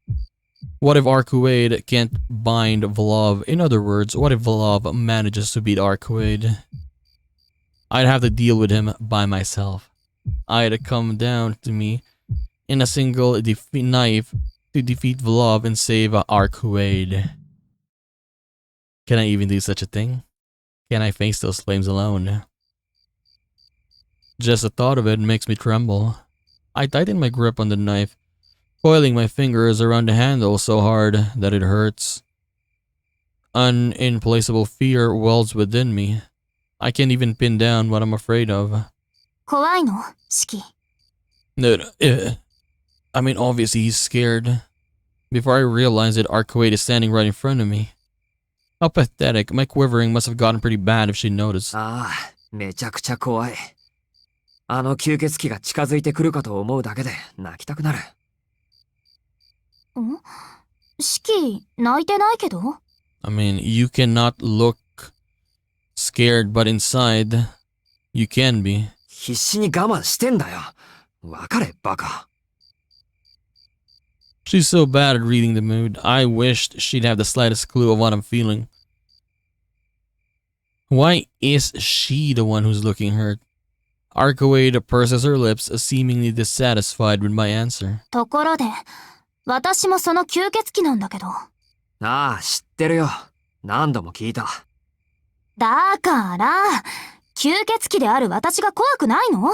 What if Arcuade can't bind Vlov? In other words, what if Vlov manages to beat Arcuade? I'd have to deal with him by myself. I'd come down to me in a single knife to defeat Vlov and save Arcuade. Can I even do such a thing? Can I face those flames alone? Just the thought of it makes me tremble. I tighten my grip on the knife, coiling my fingers around the handle so hard that it hurts. An implacable fear wells within me. I can't even pin down what I'm afraid of. 怖いのシキ。 No, I mean, obviously he's scared. Before I realize it, Arcuade is standing right in front of me. How pathetic. My quivering must have gotten pretty bad if she noticed. ああ、めちゃくちゃ怖い。あの吸血鬼が近づいてくるかと思うだけで泣きたくなる。んシキ、泣いてないけど I mean, you cannot look scared, but inside, you can be. 必死に我慢してんだよ。わかれ、バカ。She's so bad at reading the mood. I wished she'd have the slightest clue of what I'm feeling. Why is she the one who's looking hurt? Arcuade purses her lips, seemingly dissatisfied with my answer. ところで、私もその吸血鬼なんだけど。ああ、知ってるよ。何度も聞いた。だから、吸血鬼である私が怖くないの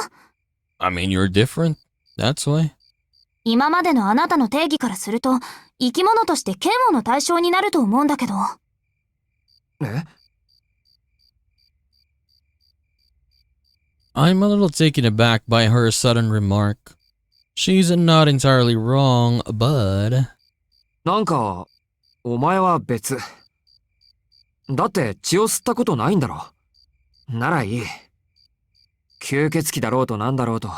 I mean, you're different. That's why. 今までのあなたの定義からすると、生き物として嫌悪の対象になると思うんだけど。え I'm a little taken aback by her sudden remark. She's not entirely wrong, but... なんか、お前は別。だって血を吸ったことないんだろ。ならいい。吸血鬼だろうとなんだろうと、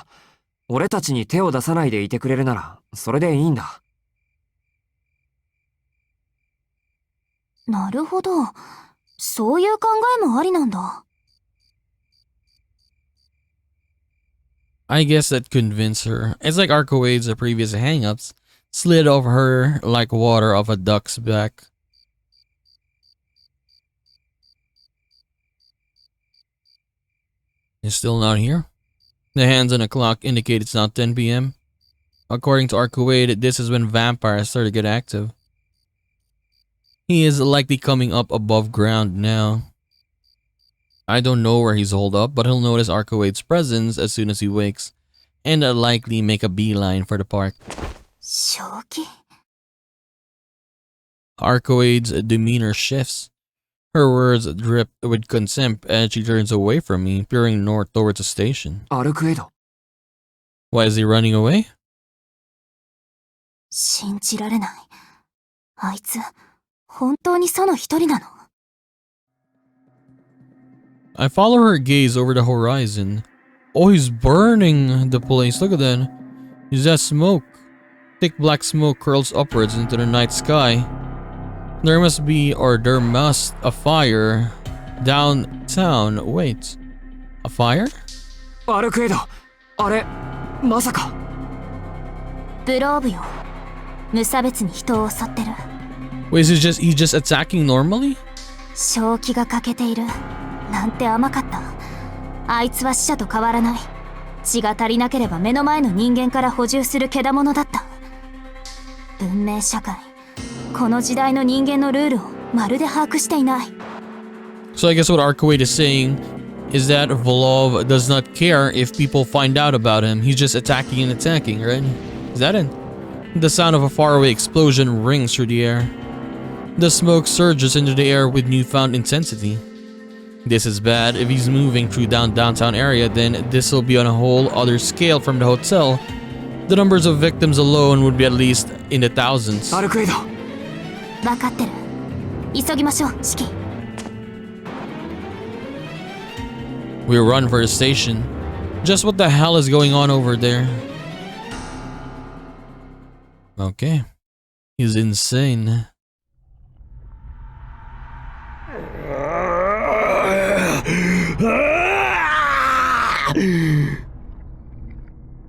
俺たちに手を出さないでいてくれるなら、それでいいんだ。なるほど。そういう考えもありなんだ。I guess that convinced her. It's like Arcuade's previous hang-ups slid over her like water off a duck's back. He's still not here? The hands on the clock indicate it's not 10 p.m. According to Arcuade, this is when vampires start to get active. He is likely coming up above ground now. I don't know where he's holed up, but he'll notice Arcuade's presence as soon as he wakes, and likely make a beeline for the park. 正気 Arcuade's demeanor shifts. Her words drip with contempt as she turns away from me, peering north towards the station. アルクエド。 Why is he running away? 信じられない。あいつ、本当にその一人なの I follow her gaze over the horizon. Oh, he's burning the place. Look at that. Is that smoke? Thick black smoke curls upwards into the night sky. There must a fire downtown. Wait. A fire? アルクエド。あれ、まさか。ブローブよ。無差別に人を襲ってる。 Wait, is it he's just attacking normally? 正気が欠けている。なんて甘かった。あいつは死者と変わらない。血が足りなければ目の前の人間から補充する獣だった。文明社会。この時代の人間のルールをまるで把握していない。So I guess what Arcuade is saying is that Volov does not care if people find out about him. He's just attacking and attacking, right? Is that it? The sound of a faraway explosion rings through the air. The smoke surges into the air with newfound intensity. This is bad. If he's moving through downtown area, then this will be on a whole other scale from the hotel. The numbers of victims alone would be at least in the thousands. アルクエド。分かってる。急ぎましょう、シキ。We run for the station. Just what the hell is going on over there? Okay. He's insane.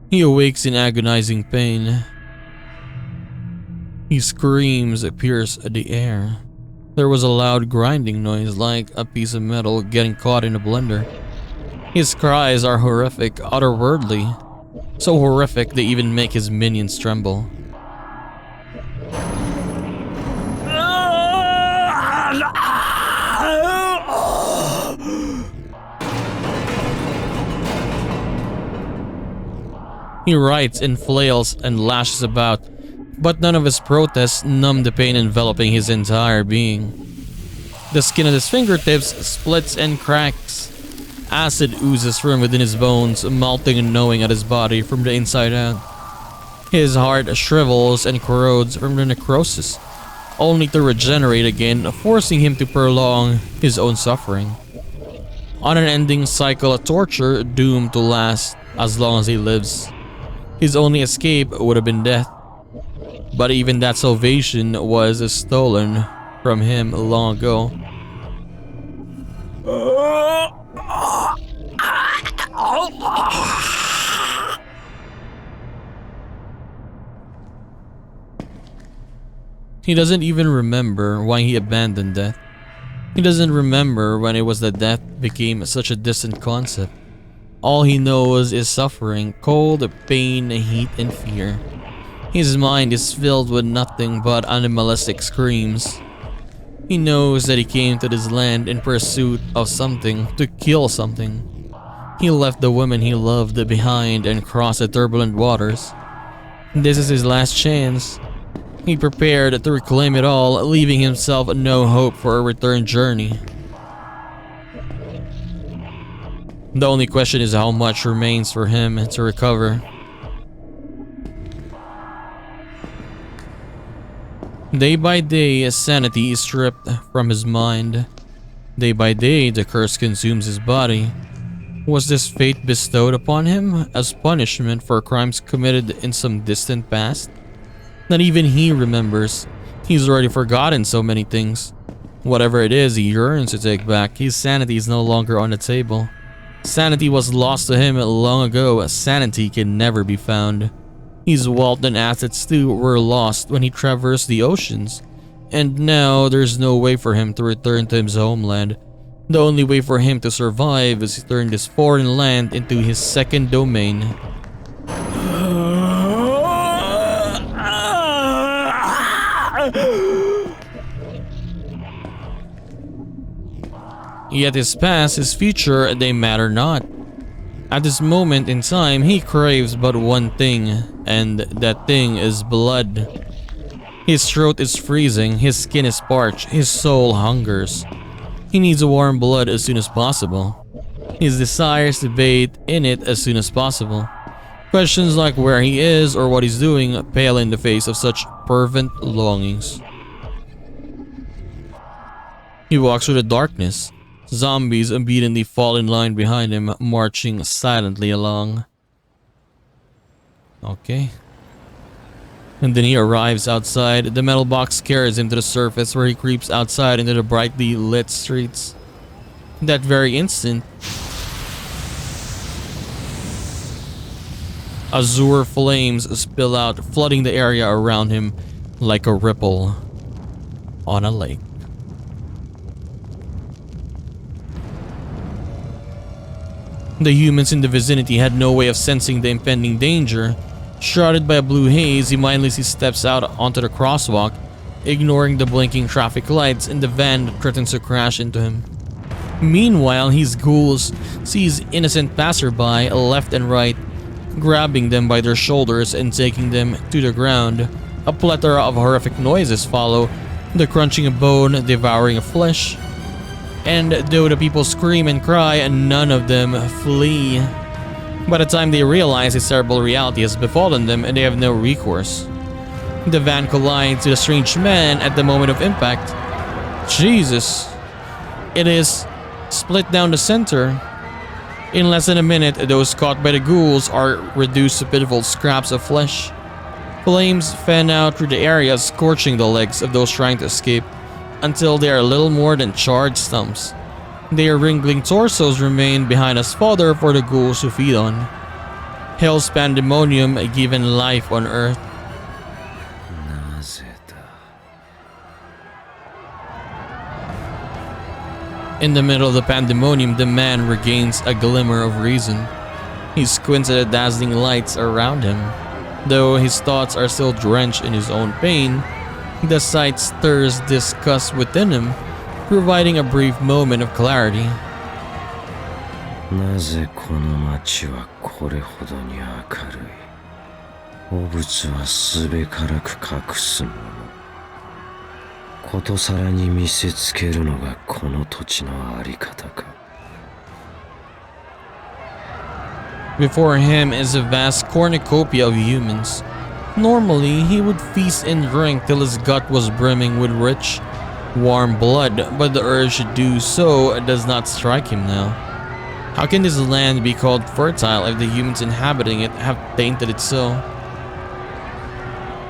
He awakes in agonizing pain. His screams pierce the air. There was a loud grinding noise like a piece of metal getting caught in a blender. His cries are horrific, otherworldly. So horrific they even make his minions tremble. He writes and flails and lashes about, but none of his protests numb the pain enveloping his entire being. The skin at his fingertips splits and cracks. Acid oozes from within his bones, melting and gnawing at his body from the inside out. His heart shrivels and corrodes from the necrosis, only to regenerate again, forcing him to prolong his own suffering. On an ending cycle of torture doomed to last as long as he lives. His only escape would have been death. But even that salvation was stolen from him long ago. He doesn't even remember why he abandoned death. He doesn't remember when it was that death became such a distant concept. All he knows is suffering, cold, pain, heat, and fear. His mind is filled with nothing but animalistic screams. He knows that he came to this land in pursuit of something, to kill something. He left the woman he loved behind and crossed the turbulent waters. This is his last chance. He prepared to reclaim it all, leaving himself no hope for a return journey. The only question is how much remains for him to recover. Day by day, sanity is stripped from his mind. Day by day, the curse consumes his body. Was this fate bestowed upon him as punishment for crimes committed in some distant past? Not even he remembers. He's already forgotten so many things. Whatever it is he yearns to take back, his sanity is no longer on the table. Sanity was lost to him long ago. Sanity can never be found. His wealth and assets too were lost when he traversed the oceans. And now there's no way for him to return to his homeland. The only way for him to survive is to turn this foreign land into his second domain. Yet his past, his future, they matter not. At this moment in time, he craves but one thing, and that thing is blood. His throat is freezing, his skin is parched, his soul hungers. He needs warm blood as soon as possible. His desires to bathe in it as soon as possible. Questions like where he is or what he's doing pale in the face of such fervent longings. He walks through the darkness. Zombies obediently fall in line behind him, marching silently along. Okay. And then he arrives outside. The metal box carries him to the surface where he creeps outside into the brightly lit streets. That very instant, azure flames spill out, flooding the area around him like a ripple on a lake. The humans in the vicinity had no way of sensing the impending danger. Shrouded by a blue haze, he mindlessly steps out onto the crosswalk, ignoring the blinking traffic lights and the van that threatens to crash into him. Meanwhile, his ghouls sees innocent passerby left and right, grabbing them by their shoulders and taking them to the ground. A plethora of horrific noises follow, the crunching of bone, devouring of flesh. And though the people scream and cry, none of them flee. By the time they realize this terrible reality has befallen them, they have no recourse. The van collides with a strange man at the moment of impact. Jesus! It is split down the center. In less than a minute, those caught by the ghouls are reduced to pitiful scraps of flesh. Flames fan out through the area, scorching the legs of those trying to escape, until they are little more than charred stumps. Their wriggling torsos remain behind as fodder for the ghouls to feed on. Hell's pandemonium given life on Earth. In the middle of the pandemonium, the man regains a glimmer of reason. He squints at the dazzling lights around him. Though his thoughts are still drenched in his own pain, the sight stirs disgust within him, providing a brief moment of clarity. 汚物はすべからく隠すもの。ことさらに見せつけるのがこの土地のあり方か。Before him is a vast cornucopia of humans. Normally, he would feast and drink till his gut was brimming with rich, warm blood, but the urge to do so does not strike him now. How can this land be called fertile if the humans inhabiting it have tainted it so?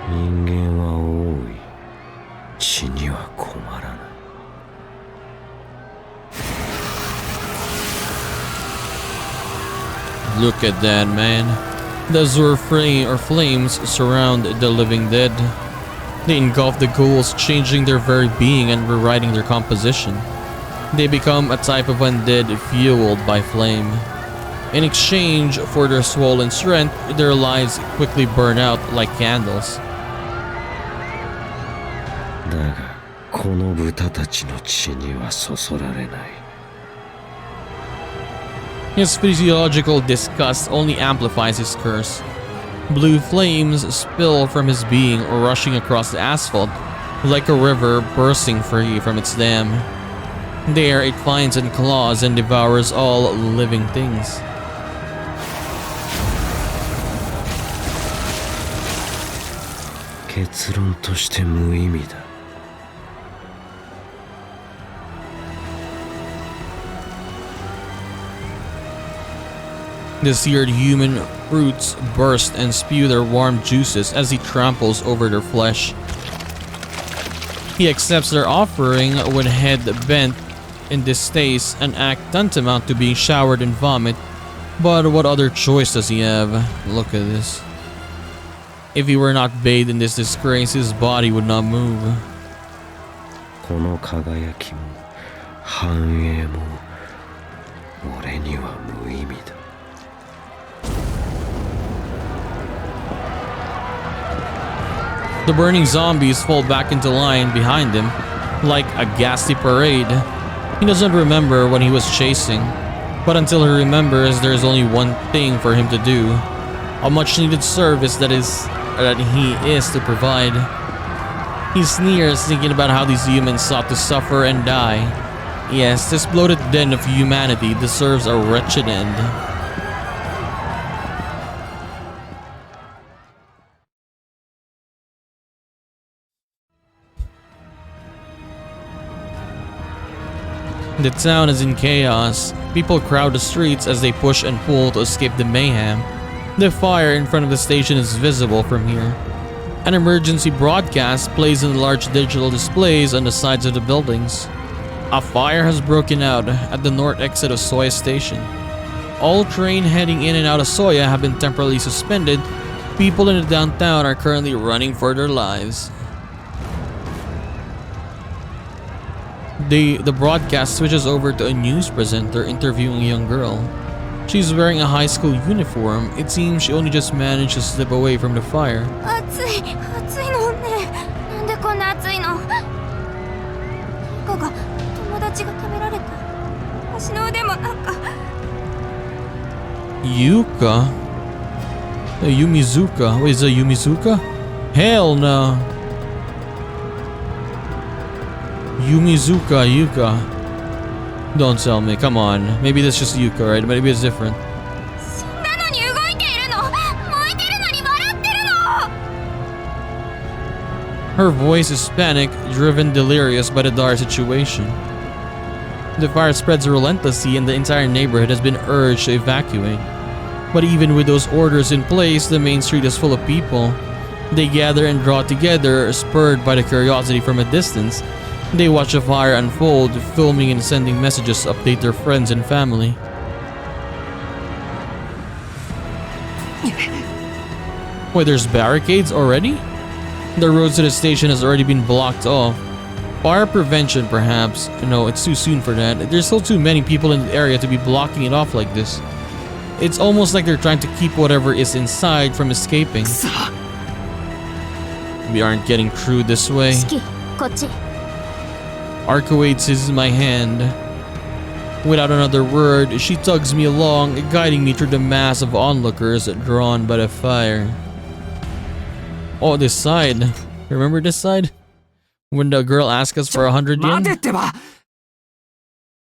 人間は多い。血には困らない。Look at that, man. The azure flames surround the living dead. They engulf the ghouls, changing their very being and rewriting their composition. They become a type of undead fueled by flame. In exchange for their swollen strength, their lives quickly burn out like candles. だが、この豚たちの血にはそそられない。His physiological disgust only amplifies his curse. Blue flames spill from his being, rushing across the asphalt, like a river bursting free from its dam. There it finds and claws and devours all living things. "結論として無意味だ。The seared human roots burst and spew their warm juices as he tramples over their flesh. He accepts their offering with head bent in distaste, an act tantamount to being showered in vomit. But what other choice does he have? Look at this. If he were not bathed in this disgrace, his body would not move. この輝きも繁栄も俺には無意味だ。The burning zombies fall back into line behind him, like a ghastly parade. He doesn't remember what he was chasing, but until he remembers, there is only one thing for him to do. A much-needed service that he is to provide. He sneers, thinking about how these humans sought to suffer and die. Yes, this bloated den of humanity deserves a wretched end. The town is in chaos. People crowd the streets as they push and pull to escape the mayhem. The fire in front of the station is visible from here. An emergency broadcast plays in large digital displays on the sides of the buildings. A fire has broken out at the north exit of Soya Station. All trains heading in and out of Soya have been temporarily suspended. People in the downtown are currently running for their lives. The broadcast switches over to a news presenter interviewing a young girl. She's wearing a high school uniform. It seems she only just managed to slip away from the fire. 暑いのね。なんでこんな暑いの？友達が食べられた。足の腕もなんか。Yuka? Yumizuka? Wait, is it Yumizuka? Hell no. Yuka. Don't tell me, come on. Maybe that's just Yuka, right? Maybe it's different. 死んだのに動いているの。燃えてるのに笑ってるの。Her voice is panic, driven delirious by the dire situation. The fire spreads relentlessly and the entire neighborhood has been urged to evacuate. But even with those orders in place, the main street is full of people. They gather and draw together, spurred by the curiosity from a distance. They watch the fire unfold, filming and sending messages to update their friends and family. Wait, there's barricades already? The road to the station has already been blocked off. Fire prevention, perhaps. No, it's too soon for that. There's still too many people in the area to be blocking it off like this. It's almost like they're trying to keep whatever is inside from escaping. We aren't getting through this way. こっち。Arcoade seizes my hand. Without another word, she tugs me along, guiding me through the mass of onlookers drawn by the fire. Oh, this side. Remember this side? When the girl asked us for 100 待てっ yen? てば。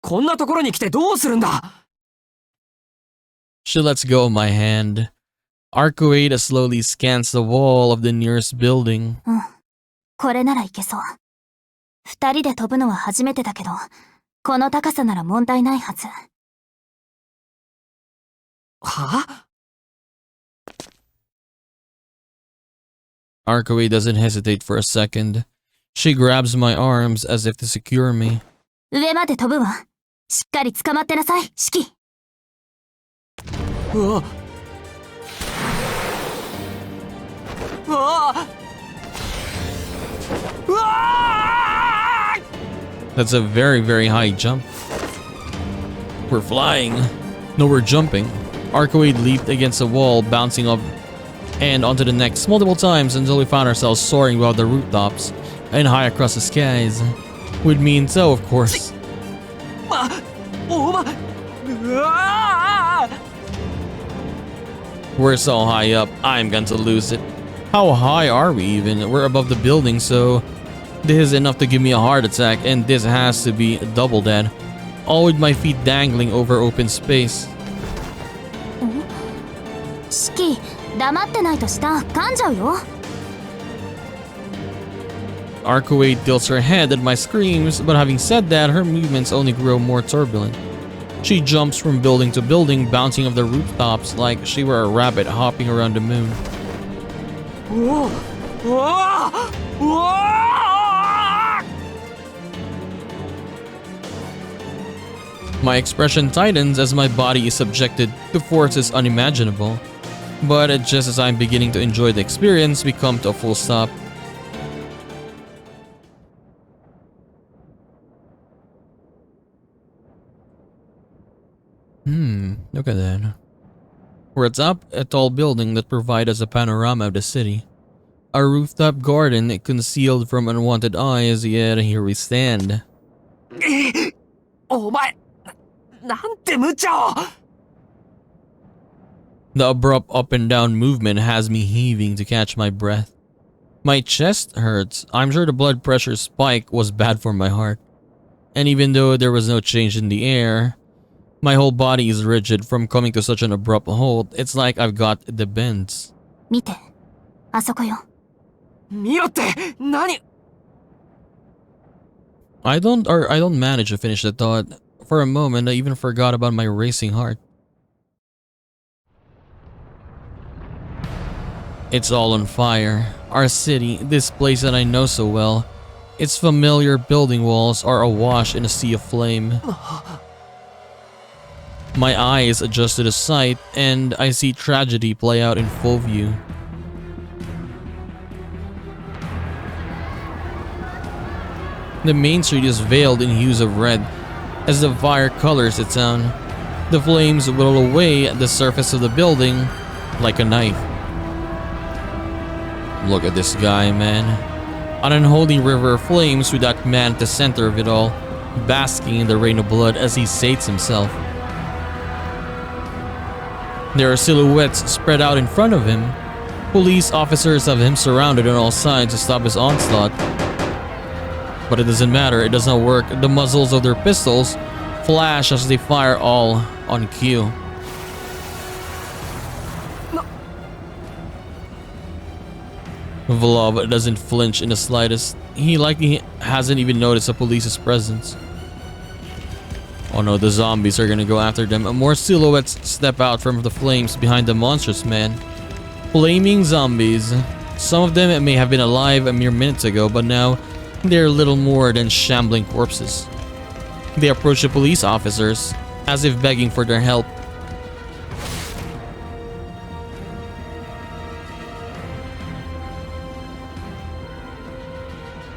こんなところに来てどうするんだ。 She lets go of my hand. Arcuate slowly scans the wall of the nearest building. これならいけそう。二人で飛ぶのは初めてだけど、この高さなら問題ないはず。は？ Arcuate doesn't hesitate for a second. She grabs my arms as if to secure me. 上まで飛ぶわ。しっかり捕まってなさい、シキ。うわ。うわ。うわ。 That's a very, very high jump. We're flying. No, we're jumping. Arcuate leaped against the wall, bouncing up and onto the next multiple times until we found ourselves soaring above the rooftops and high across the skies. With me in tow, of course. お前。うわ。 We're so high up, I'm going to lose it. How high are we even? We're above the building, so this is enough to give me a heart attack, and this has to be double that. All with my feet dangling over open space. シキ、黙ってないと下噛んじゃうよ。Arcuate tilts her head at my screams, but having said that, her movements only grow more turbulent. She jumps from building to building, bouncing off the rooftops like she were a rabbit hopping around the moon. おお。うわ。うわ。 My expression tightens as my body is subjected to forces unimaginable. But just as I'm beginning to enjoy the experience, we come to a full stop. Look at that. We're atop a tall building that provides us a panorama of the city. A rooftop garden concealed from unwanted eyes, yet here we stand. お前。なんて無茶を。 The abrupt up and down movement has me heaving to catch my breath. My chest hurts. I'm sure the blood pressure spike was bad for my heart. And even though there was no change in the air, my whole body is rigid from coming to such an abrupt halt. It's like I've got the bends. 見て、あそこよ。見ろって何。 I don't manage to finish the thought. For a moment, I even forgot about my racing heart. It's all on fire. Our city, this place that I know so well, its familiar building walls are awash in a sea of flame. My eyes adjust to the sight, and I see tragedy play out in full view. The main street is veiled in hues of red as the fire colors the town. The flames whittle away at the surface of the building like a knife. Look at this guy, man. An unholy river of flames with that man at the center of it all, basking in the rain of blood as he sates himself. There are silhouettes spread out in front of him. Police officers have him surrounded on all sides to stop his onslaught. But it doesn't matter, it does not work. The muzzles of their pistols flash as they fire all on cue. Vlov doesn't flinch in the slightest. He likely hasn't even noticed the police's presence. Oh no, the zombies are gonna go after them. More silhouettes step out from the flames behind the monstrous man. Flaming zombies. Some of them may have been alive a mere minutes ago, but now they're little more than shambling corpses. They approach the police officers, as if begging for their help.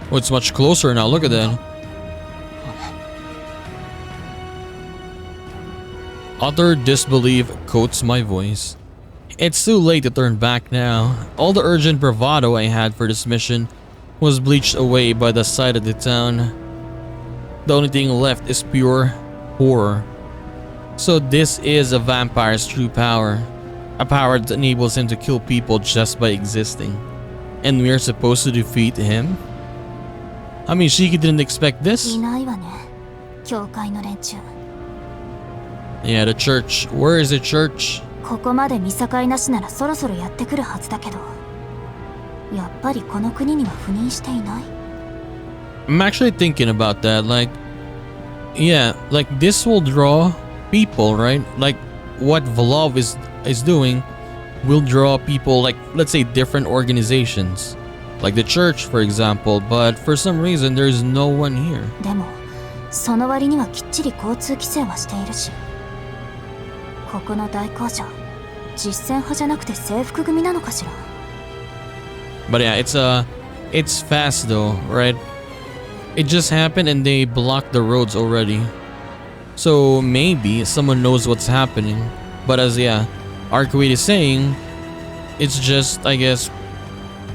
Oh, it's much closer now, look at that. Utter disbelief coats my voice. It's too late to turn back now. All the urgent bravado I had for this mission was bleached away by the sight of the town. The only thing left is pure horror. So this is a vampire's true power. A power that enables him to kill people just by existing. And we're supposed to defeat him? I mean, Shiki didn't expect this. いないわね、教会の連中。 Yeah, the church. Where is the church? ここまで見境なしならそろそろやってくるはずだけど、やっぱりこの国には赴任していない。 I'm actually thinking about that. Like, yeah, like this will draw people, right? Like what Vlov is doing will draw people, like let's say different organizations, like the church, for example. But for some reason, there's no one here. でもその割にはきっちり交通規制はしているし、ここの大公者、実践派じゃなくて制服組なのかしら。 But yeah, it's fast though, right? It just happened and they blocked the roads already. So maybe someone knows what's happening. But as Arcade is saying, it's just, I guess,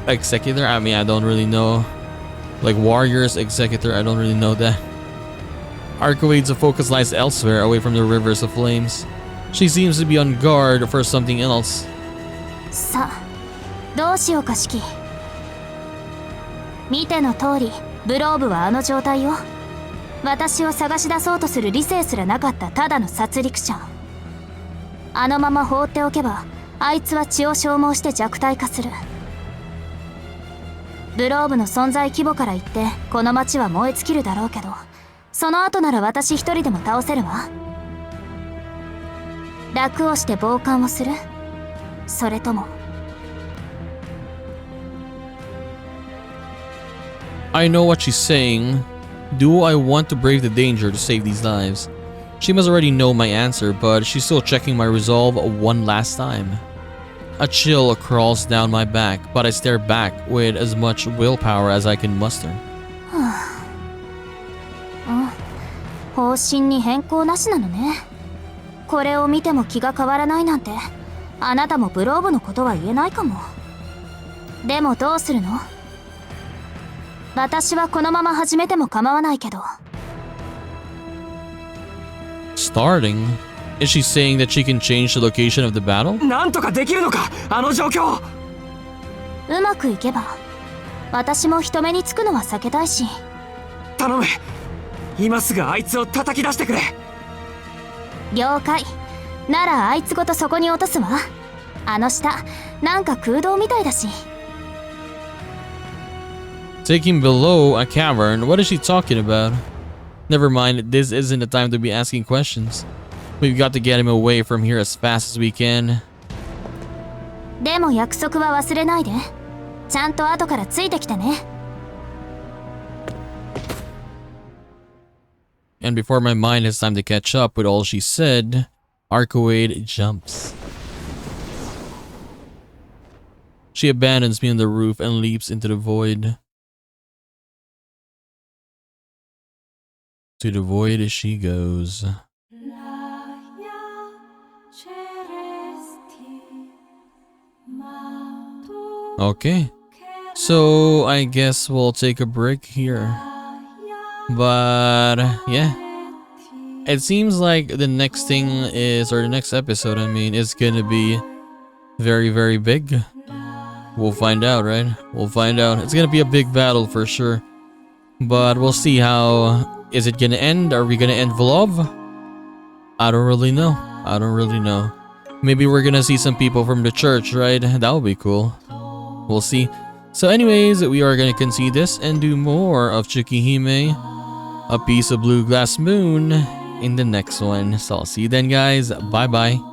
executor. I mean, I don't really know. Like warriors, executor, I don't really know that. Arcade's focus lies elsewhere, away from the rivers of flames. She seems to be on guard for something else. さあ、どうしようかシキ。見ての通り、ブローブはあの状態よ。私を探し出そうとする理性すらなかったただの殺戮者。あのまま放っておけば、あいつは血を消耗して弱体化する。ブローブの存在規模から言って、この町は燃え尽きるだろうけど、その後なら私一人でも倒せるわ。楽をして傍観をする？それとも。 I know what she's saying. Do I want to brave the danger to save these lives? She must already know my answer, but she's still checking my resolve one last time. A chill crawls down my back, but I stare back with as much willpower as I can muster. 方針に変更なしなのね。これを見ても気が変わらないなんて、あなたもブローブのことは言えないかも。でもどうするの？私はこのまま始めても構わないけど。 Starting? Is she saying that she can change the location of the battle? なんとかできるのか、あの状況。うまくいけば、私も人目につくのは避けたいし。頼む。今すぐあいつを叩き出してくれ。了解。ならあいつごとそこに落とすわ。あの下、なんか空洞みたいだし。 Taking below a cavern? What is she talking about? Never mind, this isn't the time to be asking questions. We've got to get him away from here as fast as we can. でも約束は忘れないで。ちゃんと後からついてきてね。 And before my mind has time to catch up with all she said, Arcade jumps. She abandons me on the roof and leaps into the void. To the void she goes. Okay, so I guess we'll take a break here. But yeah, it seems like the next thing is, or the next episode I mean, is gonna be very, very big. We'll find out, right? We'll find out. It's gonna be a big battle for sure. But we'll see how. Is it gonna end? Are we gonna end Vlov? I don't really know. I don't really know. Maybe we're gonna see some people from the church, right? That would be cool. We'll see. So anyways, we are gonna concede this and do more of Tsukihime, A Piece of Blue Glass Moon, in the next one. So I'll see you then, guys. Bye bye.